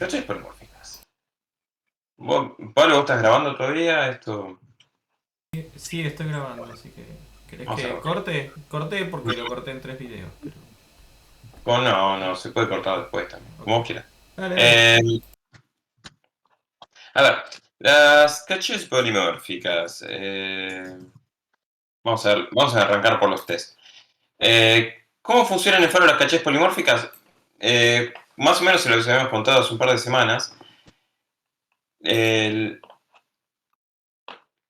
Cachés polimórficas. Pablo, ¿vos estás grabando todavía? Esto. Sí, estoy grabando, así que... ¿Querés Vamos a que ver. corte? Corté porque lo corté en 3 videos, pero... No, no, se puede cortar después también, Ok. como quieras. Dale, dale. Eh, a ver, las caches polimórficas. Vamos a arrancar por los test. ¿Cómo funcionan en Faro las caches polimórficas? Más o menos se lo habíamos contado hace un par de semanas. El-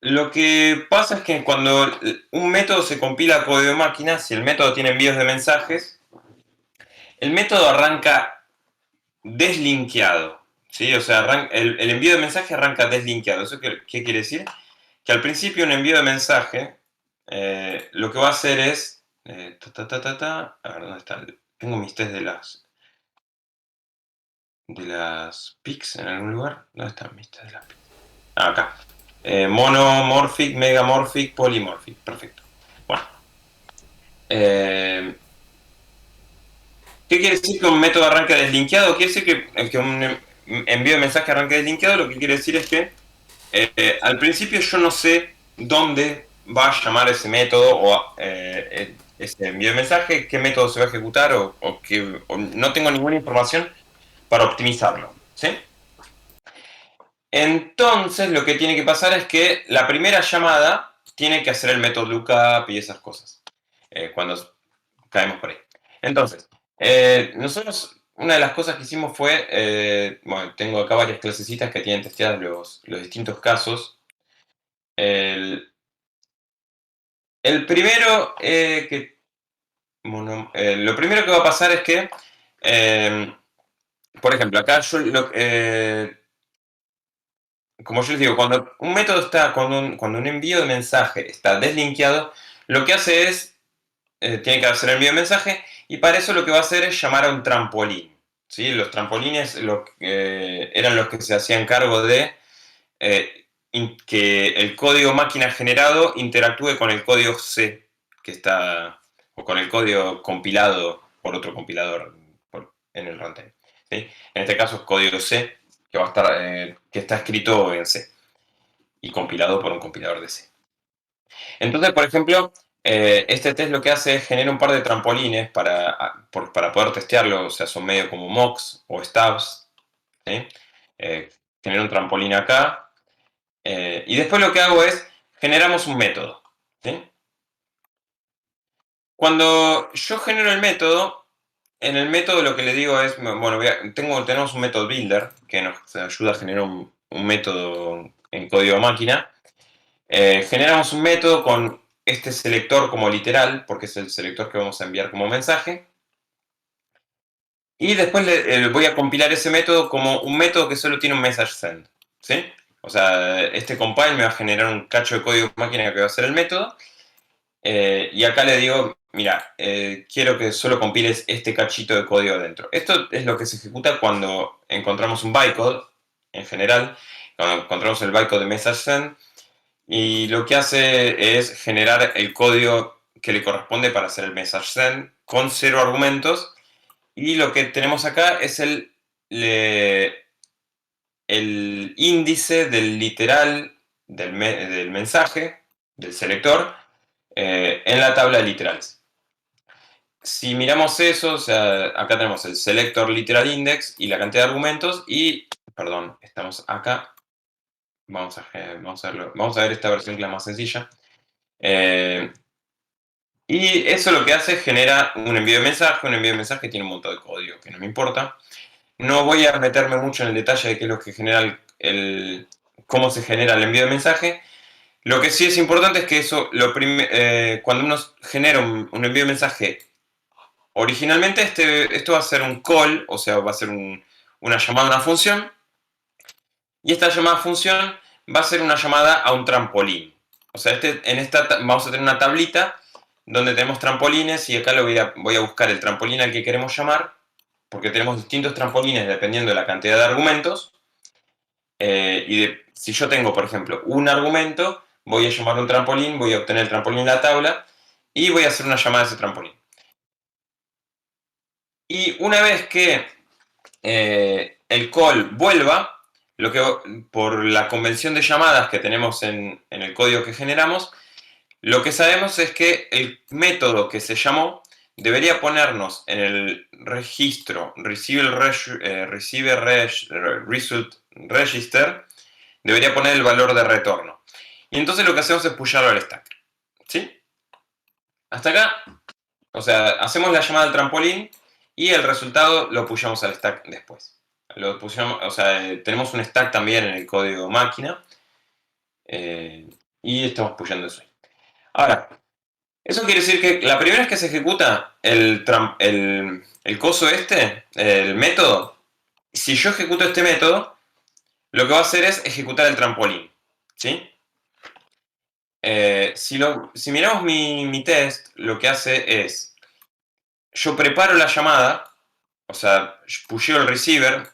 lo que pasa es que cuando un método se compila a código de máquina, si el método tiene envíos de mensajes, el método arranca deslinkeado. ¿Sí? O sea, el envío de mensaje arranca deslinkeado. ¿Eso qué quiere decir? Que al principio un envío de mensaje lo que va a hacer es... a ver, ¿dónde está? Tengo mis test de las PICs en algún lugar. ¿Dónde están mis test de las PICs? Acá. Monomorphic, megamorphic, polymorphic. Perfecto. Bueno. Eh, ¿Qué quiere decir que un método arranca deslinkeado? Quiere decir que un envío de mensaje arranca deslinkeado. Lo que quiere decir es que al principio yo no sé dónde va a llamar ese método o ese envío de mensaje, qué método se va a ejecutar o no tengo ninguna información para optimizarlo. ¿Sí? Entonces lo que tiene que pasar es que la primera llamada tiene que hacer el método lookup y esas cosas. Cuando caemos por ahí. Entonces, nosotros, una de las cosas que hicimos fue, bueno, tengo acá varias clasecitas que tienen testeados los distintos casos. El, el primero lo primero que va a pasar es que, eh, por ejemplo, acá como yo les digo, cuando un método está, cuando un envío de mensaje está deslinkeado, lo que hace es tiene que hacer el envío de mensaje y para eso lo que va a hacer es llamar a un trampolín. ¿Sí? Los trampolines eran los que se hacían cargo de que el código máquina generado interactúe con el código C que está, o con el código compilado por otro compilador en el runtime. ¿Sí? En este caso es código C que va a estar, que está escrito en C y compilado por un compilador de C. Entonces, por ejemplo, este test lo que hace es generar un par de trampolines para poder testearlo, o sea, son medio como mocks o stubs. ¿Sí? Genero un trampolín acá. Y después lo que hago es, generamos un método. ¿Sí? Cuando yo genero el método, en el método lo que le digo es, bueno, tenemos un método builder que nos ayuda a generar un método en código máquina. Generamos un método con este selector como literal, porque es el selector que vamos a enviar como mensaje. Y después voy a compilar ese método como un método que solo tiene un message send. ¿Sí? O sea, este compile me va a generar un cacho de código máquina que va a ser el método. Y acá le digo, mira, quiero que solo compiles este cachito de código dentro. Esto es lo que se ejecuta cuando encontramos un bytecode, en general. Cuando encontramos el bytecode de message send, y lo que hace es generar el código que le corresponde para hacer el message send con 0 argumentos. Y lo que tenemos acá es el índice del literal del mensaje, del selector, en la tabla de literales. Si miramos eso, o sea, acá tenemos el selector literal index y la cantidad de argumentos. Y, perdón, estamos acá. Vamos a ver esta versión que es la más sencilla. Eh, y eso lo que hace es genera un envío de mensaje. Un envío de mensaje tiene un montón de código que no me importa. No voy a meterme mucho en el detalle de qué es lo que genera cómo se genera el envío de mensaje. Lo que sí es importante es que eso, cuando uno genera un envío de mensaje, originalmente esto va a ser un call, o sea, va a ser una llamada a una función. Y esta llamada a función va a ser una llamada a un trampolín. O sea, vamos a tener una tablita donde tenemos trampolines y acá voy a buscar el trampolín al que queremos llamar, porque tenemos distintos trampolines dependiendo de la cantidad de argumentos. Si yo tengo, por ejemplo, un argumento, voy a llamar un trampolín, voy a obtener el trampolín en la tabla y voy a hacer una llamada a ese trampolín. Y una vez que el call vuelva, lo que, por la convención de llamadas que tenemos en el código que generamos, lo que sabemos es que el método que se llamó debería ponernos en el registro Result Register, debería poner el valor de retorno. Y entonces lo que hacemos es pusharlo al stack. ¿Sí? Hasta acá, o sea, hacemos la llamada al trampolín y el resultado lo pushamos al stack después. Lo pushamos, o sea, tenemos un stack también en el código máquina y estamos pushando eso. Ahora, eso quiere decir que la primera vez que se ejecuta el coso este, el método, si yo ejecuto este método, lo que va a hacer es ejecutar el trampolín. ¿Sí? Si miramos mi test, lo que hace es, yo preparo la llamada, o sea, pusheo el receiver,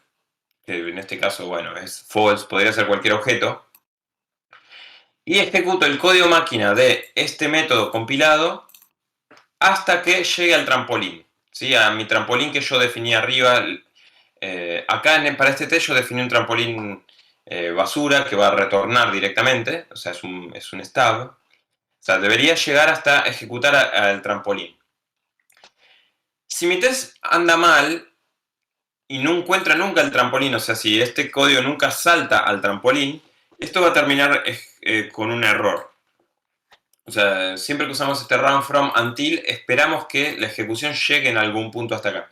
que en este caso, bueno, es false, podría ser cualquier objeto, y ejecuto el código máquina de este método compilado hasta que llegue al trampolín, ¿sí? A mi trampolín que yo definí arriba. Acá para este test yo definí un trampolín basura que va a retornar directamente, o sea, es un stub. O sea, debería llegar hasta ejecutar al trampolín. Si mi test anda mal y no encuentra nunca el trampolín, o sea, si este código nunca salta al trampolín, esto va a terminar con un error. O sea, siempre que usamos este run from until, esperamos que la ejecución llegue en algún punto hasta acá.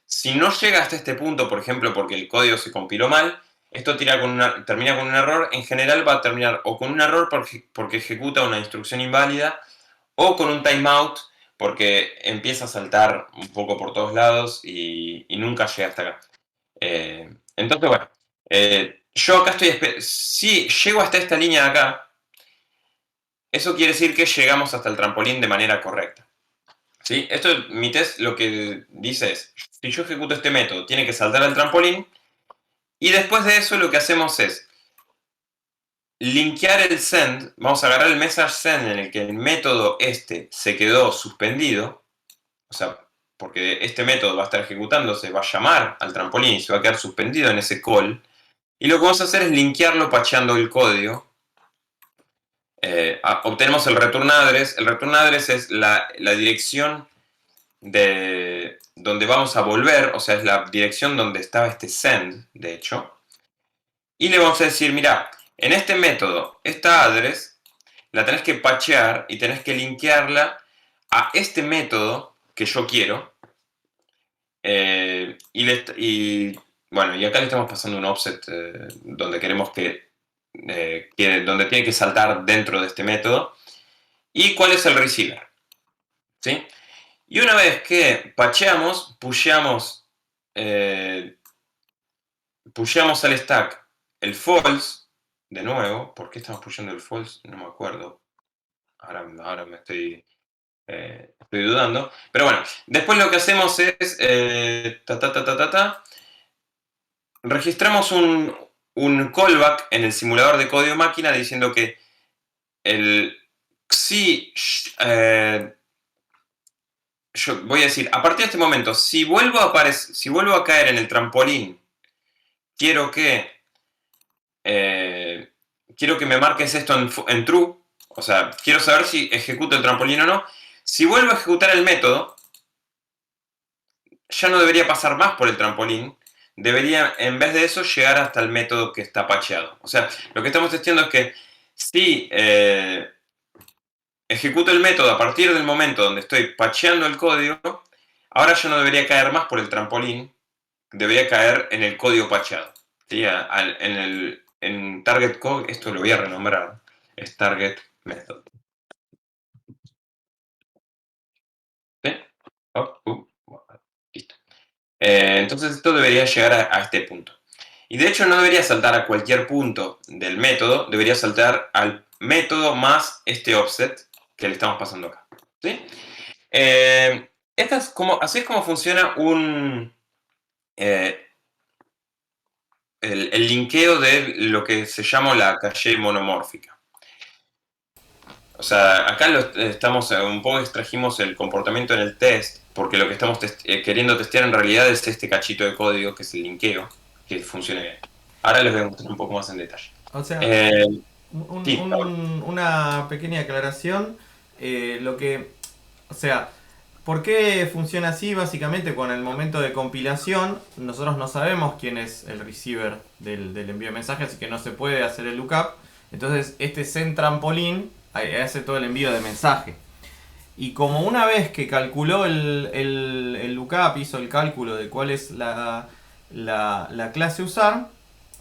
Si no llega hasta este punto, por ejemplo, porque el código se compiló mal, esto termina con un error. En general va a terminar o con un error porque ejecuta una instrucción inválida, o con un timeout porque empieza a saltar un poco por todos lados y nunca llega hasta acá. Entonces, bueno, yo acá estoy. Si llego hasta esta línea de acá, eso quiere decir que llegamos hasta el trampolín de manera correcta. ¿Sí? Mi test lo que dice es, si yo ejecuto este método, tiene que saltar al trampolín, y después de eso lo que hacemos es linkear el send. Vamos a agarrar el message send en el que el método este se quedó suspendido, o sea, porque este método va a estar ejecutándose, va a llamar al trampolín y se va a quedar suspendido en ese call, y lo que vamos a hacer es linkearlo pacheando el código. Obtenemos el return address. El return address es la dirección de donde vamos a volver, o sea, es la dirección donde estaba este send, de hecho. Y le vamos a decir, mira, en este método, esta address la tenés que pachear y tenés que linkearla a este método que yo quiero. Bueno, y acá le estamos pasando un offset donde queremos donde tiene que saltar dentro de este método. ¿Y cuál es el receiver? ¿Sí? Y una vez que pacheamos, pusheamos al stack el false, de nuevo. ¿Por qué estamos pusheando el false? No me acuerdo. Ahora me estoy dudando. Pero bueno, después lo que hacemos es registramos un callback en el simulador de código máquina diciendo que yo voy a decir, a partir de este momento, si vuelvo a caer en el trampolín, quiero que me marques esto en true. O sea, quiero saber si ejecuto el trampolín o no. Si vuelvo a ejecutar el método, ya no debería pasar más por el trampolín. Debería, en vez de eso, llegar hasta el método que está pacheado. O sea, lo que estamos testeando es que si ejecuto el método a partir del momento donde estoy pacheando el código, ahora ya no debería caer más por el trampolín, debería caer en el código pacheado. ¿Sí? En target code, esto lo voy a renombrar, es target method. ¿Sí? Listo. Entonces esto debería llegar a este punto. Y de hecho no debería saltar a cualquier punto del método, debería saltar al método más este offset que le estamos pasando acá. ¿Sí? Así es como funciona el linkeo de lo que se llama la caché monomórfica. O sea, acá un poco extrajimos el comportamiento en el test, porque lo que estamos queriendo testear en realidad es este cachito de código que es el linkeo. que funcione bien. Ahora les voy a mostrar un poco más en detalle. O sea, Eh, sí, una pequeña aclaración. Lo que, o sea, ¿por qué funciona así? Básicamente, con el momento de compilación, nosotros no sabemos quién es el receiver del envío de mensajes, así que no se puede hacer el lookup. Entonces, este send trampolín hace todo el envío de mensaje. Y como una vez que calculó el lookup, hizo el cálculo de cuál es la clase usar,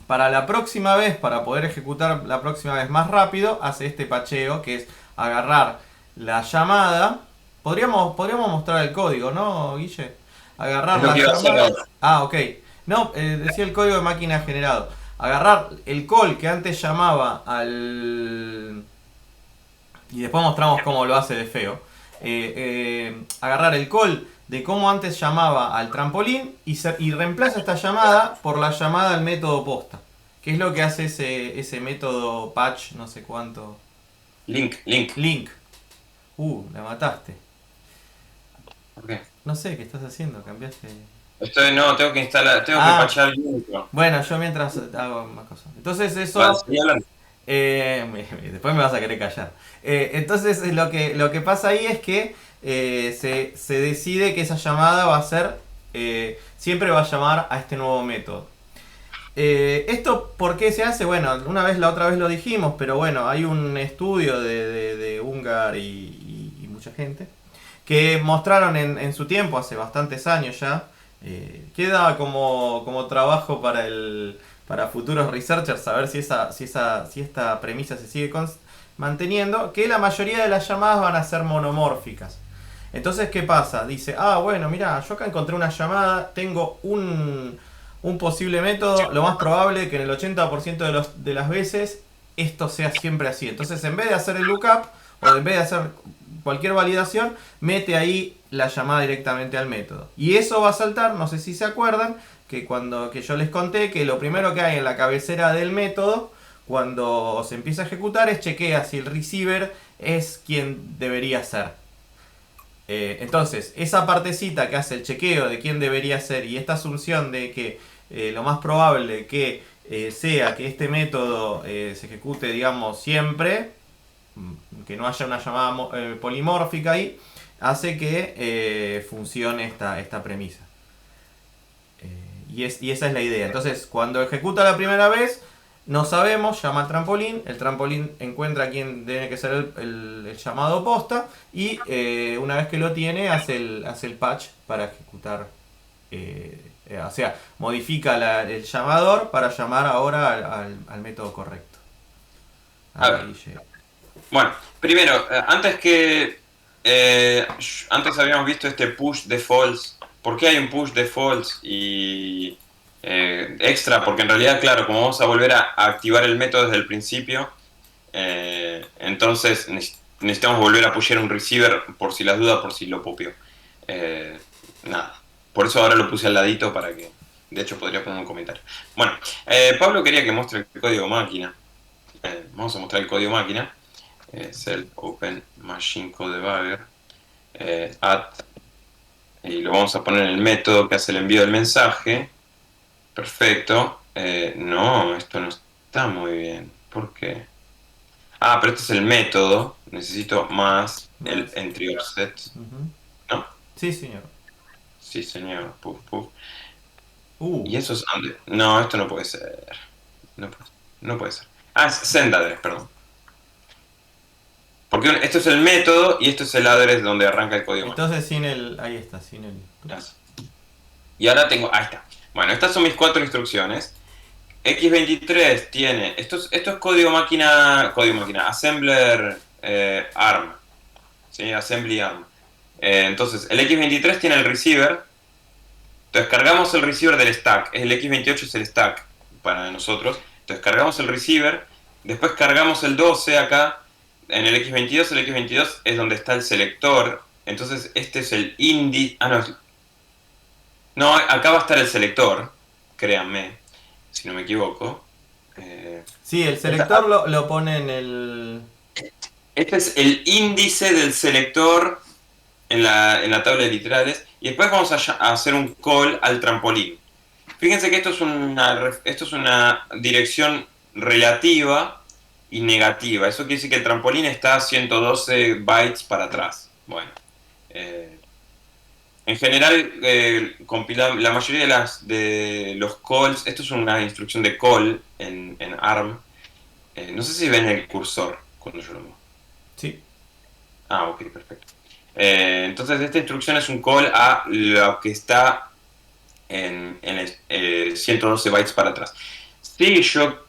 para la próxima vez, para poder ejecutar la próxima vez más rápido, hace este pacheo, que es agarrar la llamada. Podríamos mostrar el código, ¿no, Guille? Agarrar es lo la que iba a hacer llamada. ahora. Ah, ok. No, decía el código de máquina generado. Agarrar el call que antes llamaba al... Y después mostramos cómo lo hace de feo. Agarrar el call de cómo antes llamaba al trampolín y reemplaza esta llamada por la llamada al método posta. ¿Qué es lo que hace ese método patch, no sé cuánto? Link. Link. La mataste. ¿Por qué? No sé, ¿qué estás haciendo? Cambiaste. No, tengo que instalar, tengo que Ah, patchar el intro. bueno, yo mientras hago más cosas. Entonces Vale, eso... seguí hablando. Después me vas a querer callar. Entonces lo que pasa ahí es que se decide que esa llamada va a ser, siempre va a llamar a este nuevo método. ¿Esto por qué se hace? Bueno, la otra vez lo dijimos, pero bueno, hay un estudio de Ungar y mucha gente que mostraron en su tiempo, hace bastantes años ya, queda como trabajo para futuros researchers, saber si esta premisa se sigue manteniendo, que la mayoría de las llamadas van a ser monomórficas. Entonces, ¿qué pasa? Dice, bueno, mira, yo acá encontré una llamada, tengo un posible método, lo más probable que en el 80% de las veces esto sea siempre así. Entonces, en vez de hacer el lookup o en vez de hacer cualquier validación, mete ahí la llamada directamente al método. Y eso va a saltar, no sé si se acuerdan, que yo les conté que lo primero que hay en la cabecera del método, cuando se empieza a ejecutar, es chequea si el receiver es quien debería ser. Entonces, esa partecita que hace el chequeo de quién debería ser y esta asunción de que lo más probable que sea que este método se ejecute, digamos, siempre, que no haya una llamada polimórfica ahí, hace que funcione esta premisa. Y esa es la idea. Entonces, cuando ejecuta la primera vez, no sabemos, llama al el trampolín encuentra a quien tiene que ser el llamado posta y una vez que lo tiene, hace el patch para ejecutar. O sea, modifica el llamador para llamar ahora al método correcto. A ver, bueno, primero, antes habíamos visto este push defaults. ¿Por qué hay un push defaults y extra? Porque en realidad, claro, como vamos a volver a activar el método desde el principio, entonces necesitamos volver a pushear un receiver por si las dudas, por si lo popio. Nada, por eso ahora lo puse al ladito para que, de hecho, podría poner un comentario. Bueno, Pablo quería que muestre el código máquina. Vamos a mostrar el código máquina. Self Open Machine Code Debugger. Y lo vamos a poner en el método que hace el envío del mensaje. Perfecto. No, esto no está muy bien. ¿Por qué? Pero este es el método. Necesito más el entry offset. ¿No? Sí, señor. Sí, señor. Puf, puf. Uh. ¿Y eso es dónde? No, esto no puede ser. No puede ser. Es send address, perdón. Porque esto es el método y esto es el address donde arranca el código. Entonces sin el... Ahí está, sin el... Gracias. Y ahora tengo... Ahí está. Bueno, estas son mis 4 instrucciones. X23 tiene... Esto es código máquina... Assembler ARM. ¿Sí? Assembly ARM. Entonces, el X23 tiene el receiver. Entonces cargamos el receiver del stack. El X28 es el stack para nosotros. Entonces cargamos el receiver. Después cargamos el 12 acá. En el X22 es donde está el selector. Entonces este es el índice. No, acá va a estar el selector. Créanme, si no me equivoco. Sí, el selector lo pone en el... Este es el índice del selector en la tabla de literales. Y después vamos a hacer un call al trampolín. Fíjense que esto es una dirección relativa y negativa. Eso quiere decir que el trampolín está a 112 bytes para atrás. Bueno, eh, en general, la mayoría de los calls, esto es una instrucción de call en ARM. No sé si ven el cursor cuando yo lo muevo. Sí. Ah, ok, perfecto. Entonces, esta instrucción es un call a lo que está en el, 112 bytes para atrás. Si yo,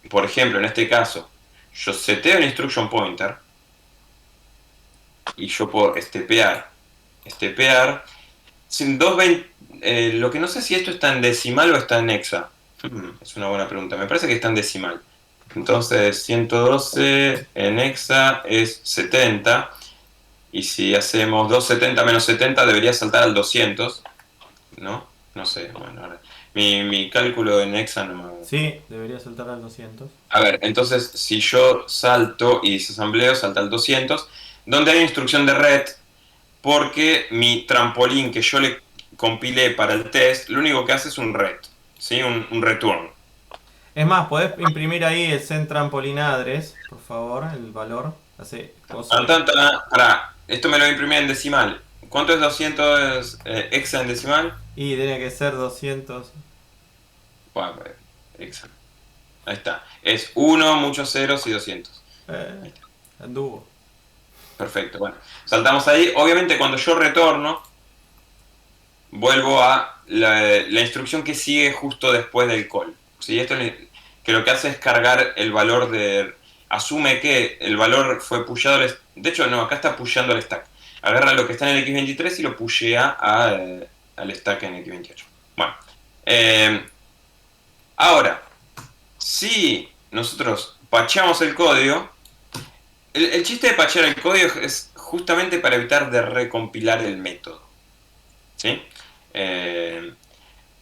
por ejemplo, en este caso, yo seteo el instruction pointer y yo puedo stepear, sin 220, lo que no sé si esto está en decimal o está en hexa. Es una buena pregunta. Me parece que está en decimal. Entonces, 112 en hexa es 70. Y si hacemos 270 menos 70, debería saltar al 200. ¿No? No sé. Bueno, ahora. Mi cálculo en hexa no me... Sí, debería saltar al 200. A ver, entonces, si yo salto y desasambleo, salta al 200. Donde hay instrucción de ret, porque mi trampolín que yo le compilé para el test, lo único que hace es un ret, ¿sí? Un return. Es más, podés imprimir ahí el Zen Trampoline Address, por favor, el valor. Hace coso. Pará, esto me lo voy a imprimir en decimal. ¿Cuánto es 200 hexa en decimal? Y tiene que ser 200. Bueno, hexa. Ahí está. Es uno, muchos ceros y 200. Ahí está. Anduvo. Perfecto, bueno. Saltamos ahí. Obviamente cuando yo retorno, vuelvo a la instrucción que sigue justo después del call. ¿Sí? Esto que lo que hace es cargar el valor de... Asume que el valor fue pushado de hecho, no, acá está pusheando al stack. Agarra lo que está en el X23 y lo pushea al stack en X28. Bueno. Ahora, si nosotros pacheamos el código, el chiste de pachear el código es justamente para evitar de recompilar el método. ¿Sí?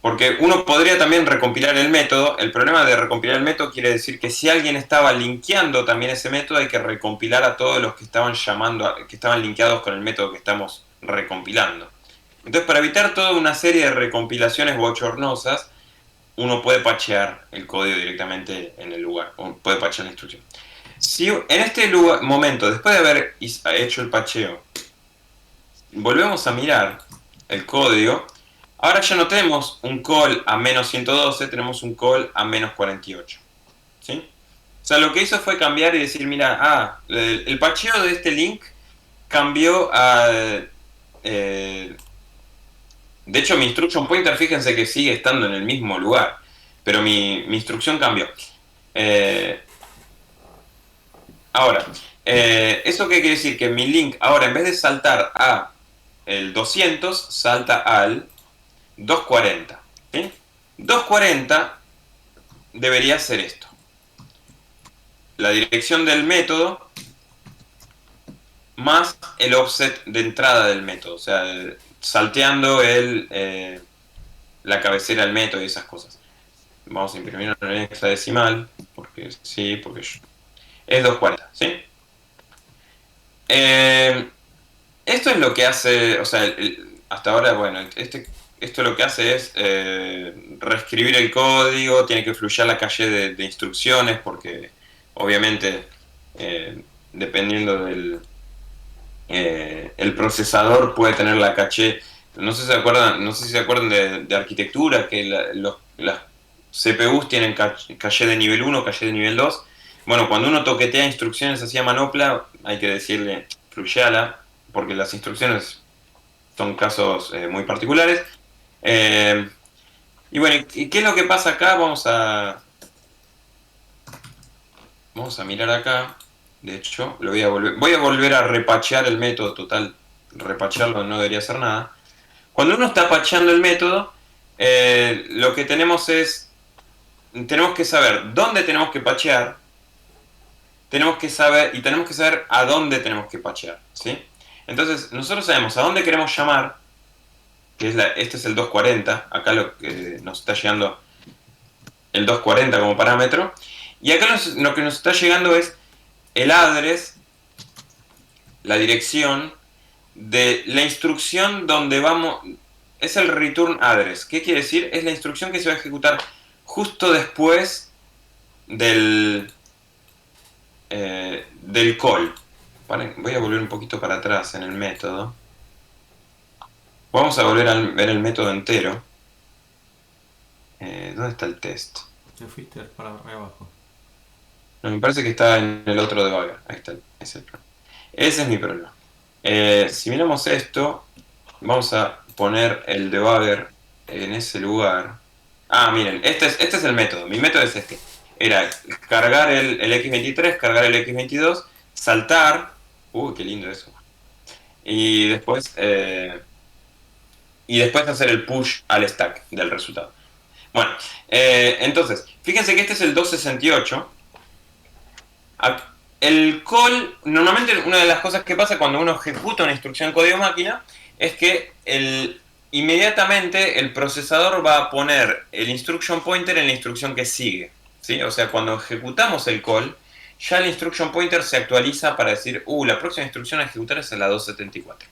Porque uno podría también recompilar el método. El problema de recompilar el método quiere decir que si alguien estaba linkeando también ese método, hay que recompilar a todos los que estaban que estaban linkeados con el método que estamos recompilando. Entonces, para evitar toda una serie de recompilaciones bochornosas, uno puede pachear el código directamente en el lugar, o puede pachear la instrucción. Si en este momento, después de haber hecho el pacheo, volvemos a mirar el código, ahora ya no tenemos un call a menos 112, tenemos un call a menos 48. ¿Sí? O sea, lo que hizo fue cambiar y decir, mira, el pacheo de este link cambió a... de hecho, mi instruction pointer, fíjense que sigue estando en el mismo lugar, pero mi instrucción cambió. Eh, Ahora, ¿eso qué quiere decir? Que mi link ahora, en vez de saltar a el 200, salta al 240. ¿Sí? 240 debería ser esto. La dirección del método más el offset de entrada del método. O sea, salteando la cabecera del método y esas cosas. Vamos a imprimir en hexadecimal, porque sí, porque es 240, ¿sí? Esto es lo que hace, o sea, hasta ahora, bueno, esto lo que hace es reescribir el código, tiene que fluir la calle de instrucciones, porque obviamente, dependiendo el procesador puede tener la caché. No sé si se acuerdan, no sé si se acuerdan de arquitectura, que las CPUs tienen caché de nivel 1, caché de nivel 2. Bueno, cuando uno toquetea instrucciones así a manopla, hay que decirle fluyala, porque las instrucciones son casos muy particulares. Y bueno, ¿y qué es lo que pasa acá? Vamos a mirar acá. De hecho, voy a volver a repachear el método. Total, repachearlo no debería hacer nada. Cuando uno está pacheando el método, lo que tenemos que saber dónde tenemos que pachear, tenemos que saber a dónde tenemos que pachear, ¿sí? Entonces, nosotros sabemos a dónde queremos llamar, que este es el 240, acá lo que nos está llegando el 240 como parámetro, y acá lo que nos está llegando es el address, la dirección de la instrucción donde vamos, es el return address. ¿Qué quiere decir? Es la instrucción que se va a ejecutar justo después del call. Vale, voy a volver un poquito para atrás en el método. Vamos a volver a ver el método entero. ¿Dónde está el test? Te fuiste para abajo. No, me parece que está en el otro debugger. Ahí está, ese es mi problema. Si miramos esto, vamos a poner el debugger en ese lugar. Ah, miren, este es el método. Mi método es este. Era cargar el X23, cargar el X22, saltar. Uy, qué lindo eso. Y después hacer el push al stack del resultado. Bueno, entonces, fíjense que este es el 268. El call, normalmente una de las cosas que pasa cuando uno ejecuta una instrucción en código máquina es que inmediatamente el procesador va a poner el instruction pointer en la instrucción que sigue, ¿sí? O sea, cuando ejecutamos el call, ya el instruction pointer se actualiza para decir, la próxima instrucción a ejecutar es la 274.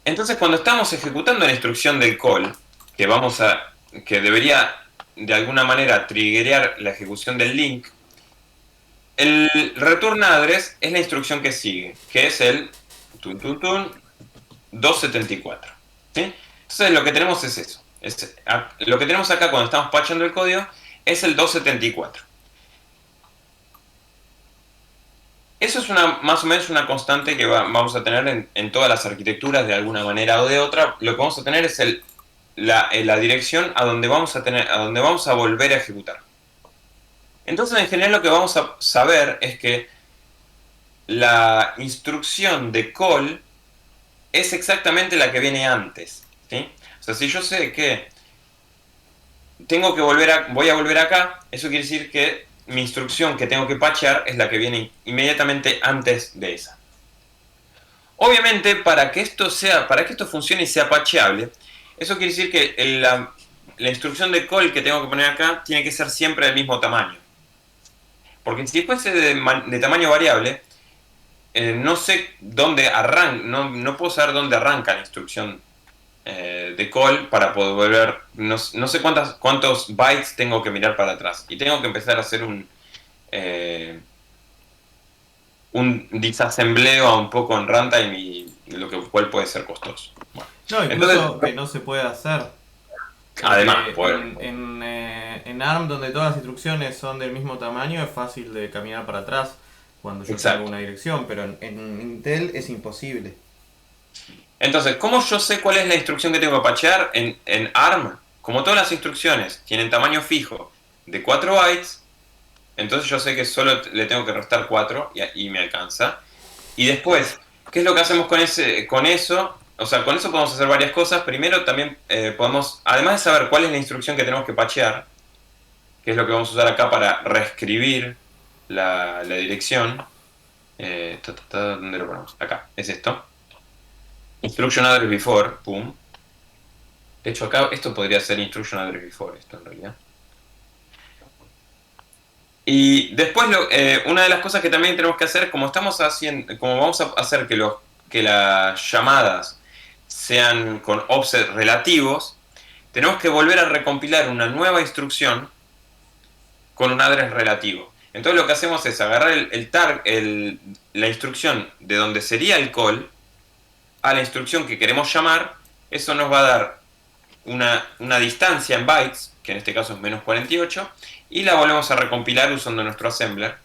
Entonces, cuando estamos ejecutando la instrucción del call, que debería de alguna manera triggerear la ejecución del link, el return address es la instrucción que sigue, que es el 274. ¿Sí? Entonces lo que tenemos es eso. Lo que tenemos acá cuando estamos patchando el código es el 274. Eso es más o menos una constante que vamos a tener en todas las arquitecturas de alguna manera o de otra. Lo que vamos a tener es la dirección a donde vamos a volver a ejecutar. Entonces, en general, lo que vamos a saber es que la instrucción de call es exactamente la que viene antes, ¿sí? O sea, si yo sé que voy a volver acá, eso quiere decir que mi instrucción que tengo que patchear es la que viene inmediatamente antes de esa. Obviamente, para que esto funcione y sea patcheable, eso quiere decir que la instrucción de call que tengo que poner acá tiene que ser siempre del mismo tamaño. Porque si fuese de tamaño variable, no sé dónde arranca, no puedo saber dónde arranca la instrucción de call para poder ver, no sé cuántos bytes tengo que mirar para atrás. Y tengo que empezar a hacer un disasembleo un poco en runtime y cual puede ser costoso. Bueno, No, incluso entonces, que no se puede hacer. además, En ARM, donde todas las instrucciones son del mismo tamaño, es fácil de caminar para atrás cuando yo exacto. tengo una dirección, pero en Intel es imposible. Entonces, ¿cómo yo sé cuál es la instrucción que tengo que patchear en ARM? Como todas las instrucciones tienen tamaño fijo de 4 bytes, entonces yo sé que solo le tengo que restar 4 y me alcanza. Y después, ¿qué es lo que hacemos con eso? O sea, con eso podemos hacer varias cosas. Primero también podemos, además de saber cuál es la instrucción que tenemos que patchear, que es lo que vamos a usar acá para reescribir la dirección. ¿Dónde lo ponemos? Acá, es esto. Instruction address before, pum. De hecho acá esto podría ser instruction address before, esto en realidad. Y después una de las cosas que también tenemos que hacer, como vamos a hacer que las llamadas sean con offset relativos, tenemos que volver a recompilar una nueva instrucción con un address relativo. Entonces lo que hacemos es agarrar la instrucción de donde sería el call a la instrucción que queremos llamar. Eso nos va a dar una distancia en bytes, que en este caso es menos 48, y la volvemos a recompilar usando nuestro assembler.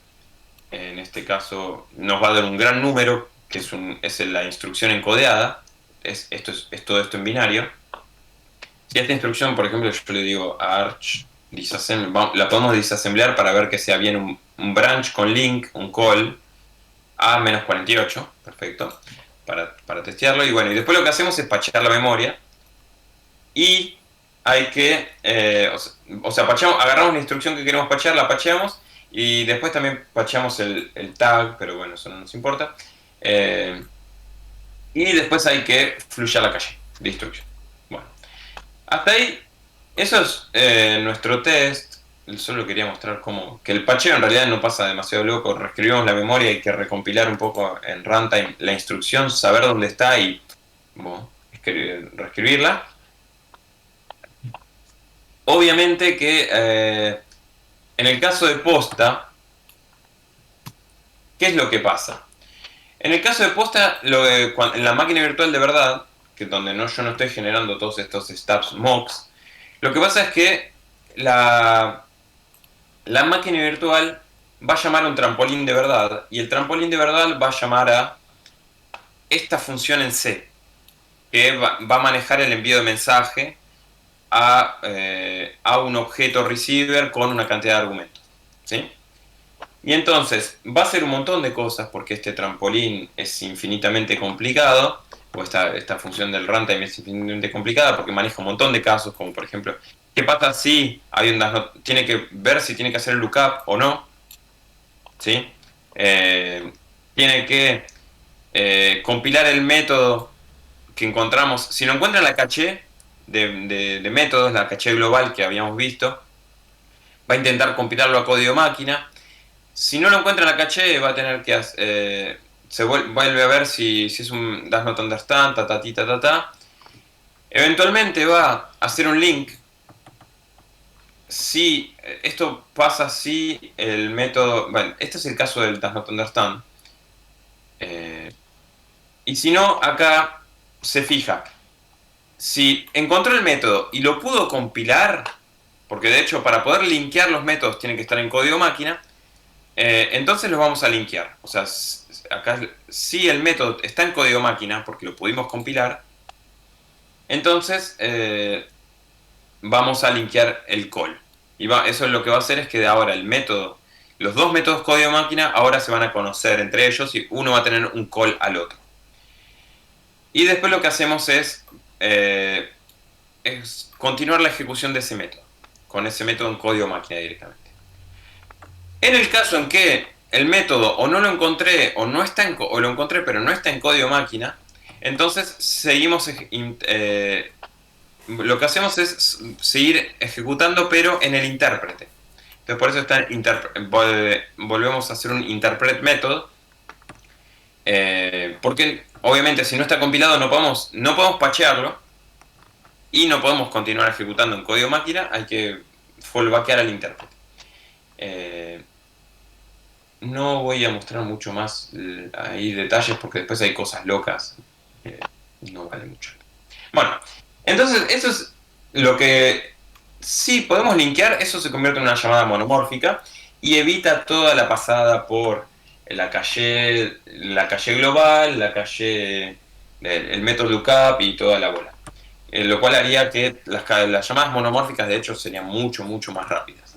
En este caso nos va a dar un gran número, que es la instrucción encodeada. Es todo esto en binario. Si a esta instrucción, por ejemplo, yo le digo arch disassembly, la podemos disasemblear para ver que sea bien un branch con link, un call a menos 48, perfecto, para testearlo. Y bueno, y después lo que hacemos es patchear la memoria. Y hay que, agarramos la instrucción que queremos patchear, la patcheamos, y después también patcheamos el tag, pero bueno, eso no nos importa. Y después hay que flushear la calle de instrucción. Bueno, hasta ahí, eso es nuestro test. Solo quería mostrar que el patcheo en realidad no pasa demasiado loco. Reescribimos la memoria, hay que recompilar un poco en runtime la instrucción, saber dónde está y bueno, reescribirla. Obviamente que en el caso de posta, ¿qué es lo que pasa? En el caso de posta, en la máquina virtual de verdad, que es donde yo no estoy generando todos estos stubs mocks, lo que pasa es que la máquina virtual va a llamar a un trampolín de verdad, y el trampolín de verdad va a llamar a esta función en C, que va a manejar el envío de mensaje a un objeto receiver con una cantidad de argumentos, ¿sí? Y entonces va a hacer un montón de cosas porque este trampolín es infinitamente complicado, o esta función del runtime es infinitamente complicada porque maneja un montón de casos, como por ejemplo, ¿qué pasa si tiene que ver si tiene que hacer el lookup o no? ¿Sí? Tiene que compilar el método que encontramos. Si lo encuentra en la caché de métodos, la caché global que habíamos visto, va a intentar compilarlo a código máquina. Si no lo encuentra en la caché, va a tener que se vuelve a ver si es un does not understand, ta ta ti, ta ta ta. Eventualmente va a hacer un link. Si esto pasa si el método, bueno, este es el caso del does not understand. Y si no, acá se fija. Si encontró el método y lo pudo compilar, porque de hecho para poder linkear los métodos tienen que estar en código máquina, entonces los vamos a linkear. O sea, acá si el método está en código máquina, porque lo pudimos compilar, entonces vamos a linkear el call. Y eso es lo que va a hacer es que de ahora los dos métodos código máquina ahora se van a conocer entre ellos y uno va a tener un call al otro. Y después lo que hacemos es continuar la ejecución de ese método, con ese método en código máquina directamente. En el caso en que el método o no lo encontré o no está o lo encontré pero no está en código máquina, entonces seguimos lo que hacemos es seguir ejecutando pero en el intérprete. Entonces por eso volvemos a hacer un interpret método, porque obviamente si no está compilado no podemos patchearlo y no podemos continuar ejecutando en código máquina, hay que fallbackear al intérprete. No voy a mostrar mucho más ahí detalles porque después hay cosas locas. No vale mucho. Bueno, entonces eso es lo que sí podemos linkear. Eso se convierte en una llamada monomórfica y evita toda la pasada por la caché global, el método lookup y toda la bola. Lo cual haría que las llamadas monomórficas de hecho serían mucho más rápidas.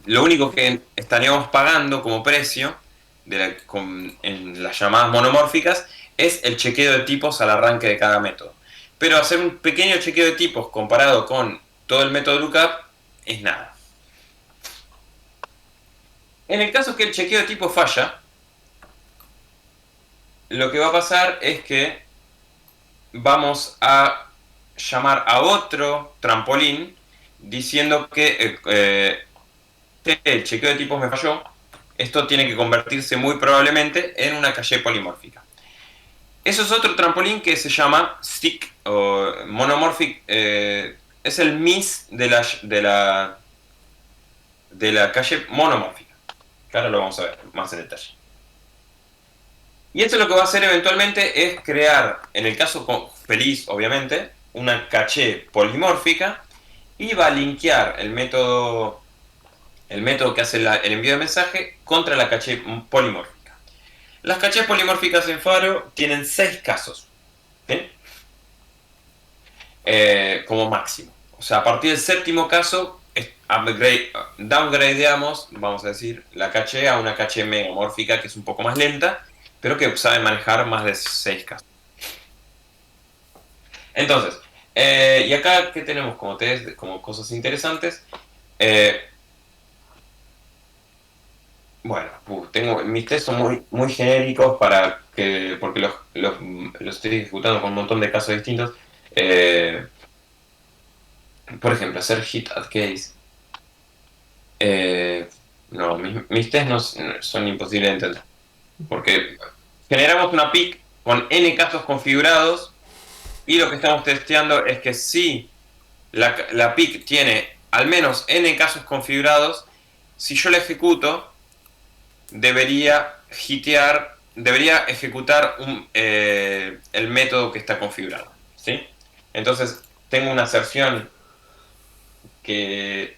Lo único que estaríamos pagando como precio en las llamadas monomórficas es el chequeo de tipos al arranque de cada método. Pero hacer un pequeño chequeo de tipos comparado con todo el método lookup es nada. En el caso que el chequeo de tipos falla, lo que va a pasar es que vamos a llamar a otro trampolín diciendo que el chequeo de tipos me falló. Esto tiene que convertirse muy probablemente en una caché polimórfica. Eso es otro trampolín que se llama stick o monomorphic. Es el MIS de la caché monomórfica. Que ahora lo vamos a ver más en detalle. Y esto lo que va a hacer eventualmente es crear, en el caso feliz obviamente, una caché polimórfica y va a linkear el método que hace el envío de mensaje contra la caché polimórfica. Las cachés polimórficas en Faro tienen 6 casos, ¿sí? Como máximo. O sea, a partir del séptimo caso, downgradeamos, vamos a decir, la caché a una caché megamórfica que es un poco más lenta, pero que sabe manejar más de 6 casos. Entonces, y acá, ¿qué tenemos como cosas interesantes? Bueno, mis tests son muy genéricos porque los estoy ejecutando con un montón de casos distintos. Por ejemplo, hacer hit at case. No, mis tests no son imposibles de entender. Porque generamos una PIC con n casos configurados Y lo que estamos testeando es que si la PIC tiene al menos n casos configurados, si yo la ejecuto, debería ejecutar el método que está configurado, ¿sí? Entonces, tengo una aserción que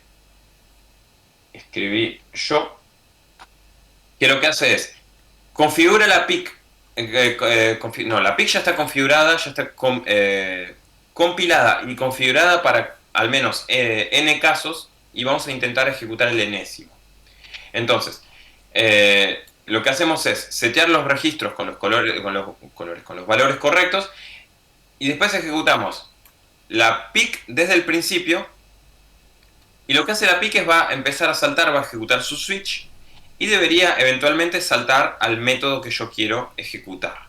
escribí yo, que lo que hace es, configura la PIC, no, la PIC ya está configurada, ya está compilada y configurada para al menos n casos, y vamos a intentar ejecutar el enésimo. Entonces, lo que hacemos es setear los registros con los valores correctos, y después ejecutamos la PIC desde el principio, y lo que hace la PIC es va a empezar a saltar, va a ejecutar su switch, y debería eventualmente saltar al método que yo quiero ejecutar.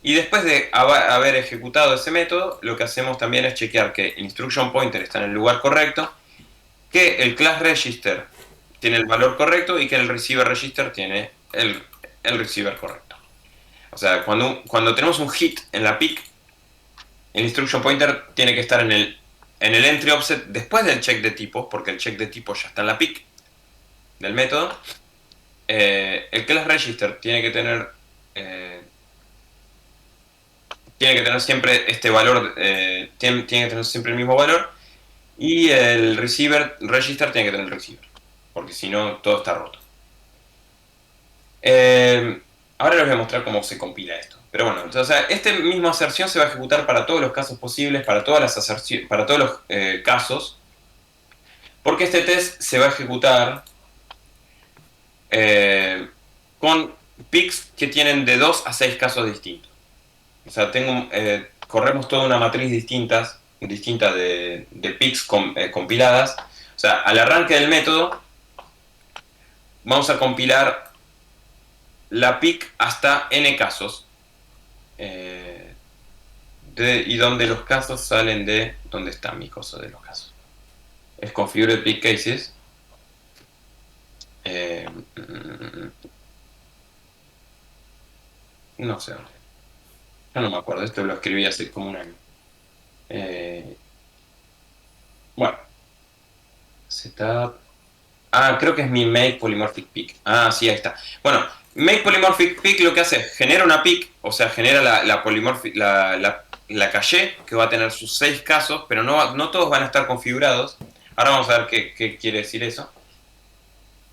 Y después de haber ejecutado ese método, lo que hacemos también es chequear que el instruction pointer está en el lugar correcto, que el class register tiene el valor correcto y que el receiver register tiene el receiver correcto. O sea, cuando tenemos un hit en la PIC, el instruction pointer tiene que estar en el entry offset después del check de tipo, porque el check de tipo ya está en la PIC del método. El class register tiene que tener siempre este valor, tiene que tener siempre el mismo valor, y el receiver register tiene que tener el receiver, porque si no todo está roto. Ahora les voy a mostrar cómo se compila esto. Pero bueno, entonces, o sea, esta misma aserción se va a ejecutar para todos los casos posibles, para todas las aserciones, para todos los casos, porque este test se va a ejecutar con PICs que tienen de 2 a 6 casos distintos. O sea, corremos toda una matriz distinta de PICs compiladas. O sea, al arranque del método vamos a compilar la PIC hasta n casos, y donde los casos salen de... ¿Dónde está mi cosa de los casos? Es configured PIC cases. No sé dónde. Ya no me acuerdo, esto lo escribí hace como un año. Bueno, setup. Ah, creo que es mi make polymorphic PIC. Ah, sí, ahí está. Bueno, make polymorphic PIC lo que hace es genera una PIC, o sea, genera la caché, que va a tener sus 6 casos, pero no todos van a estar configurados. Ahora vamos a ver qué quiere decir eso.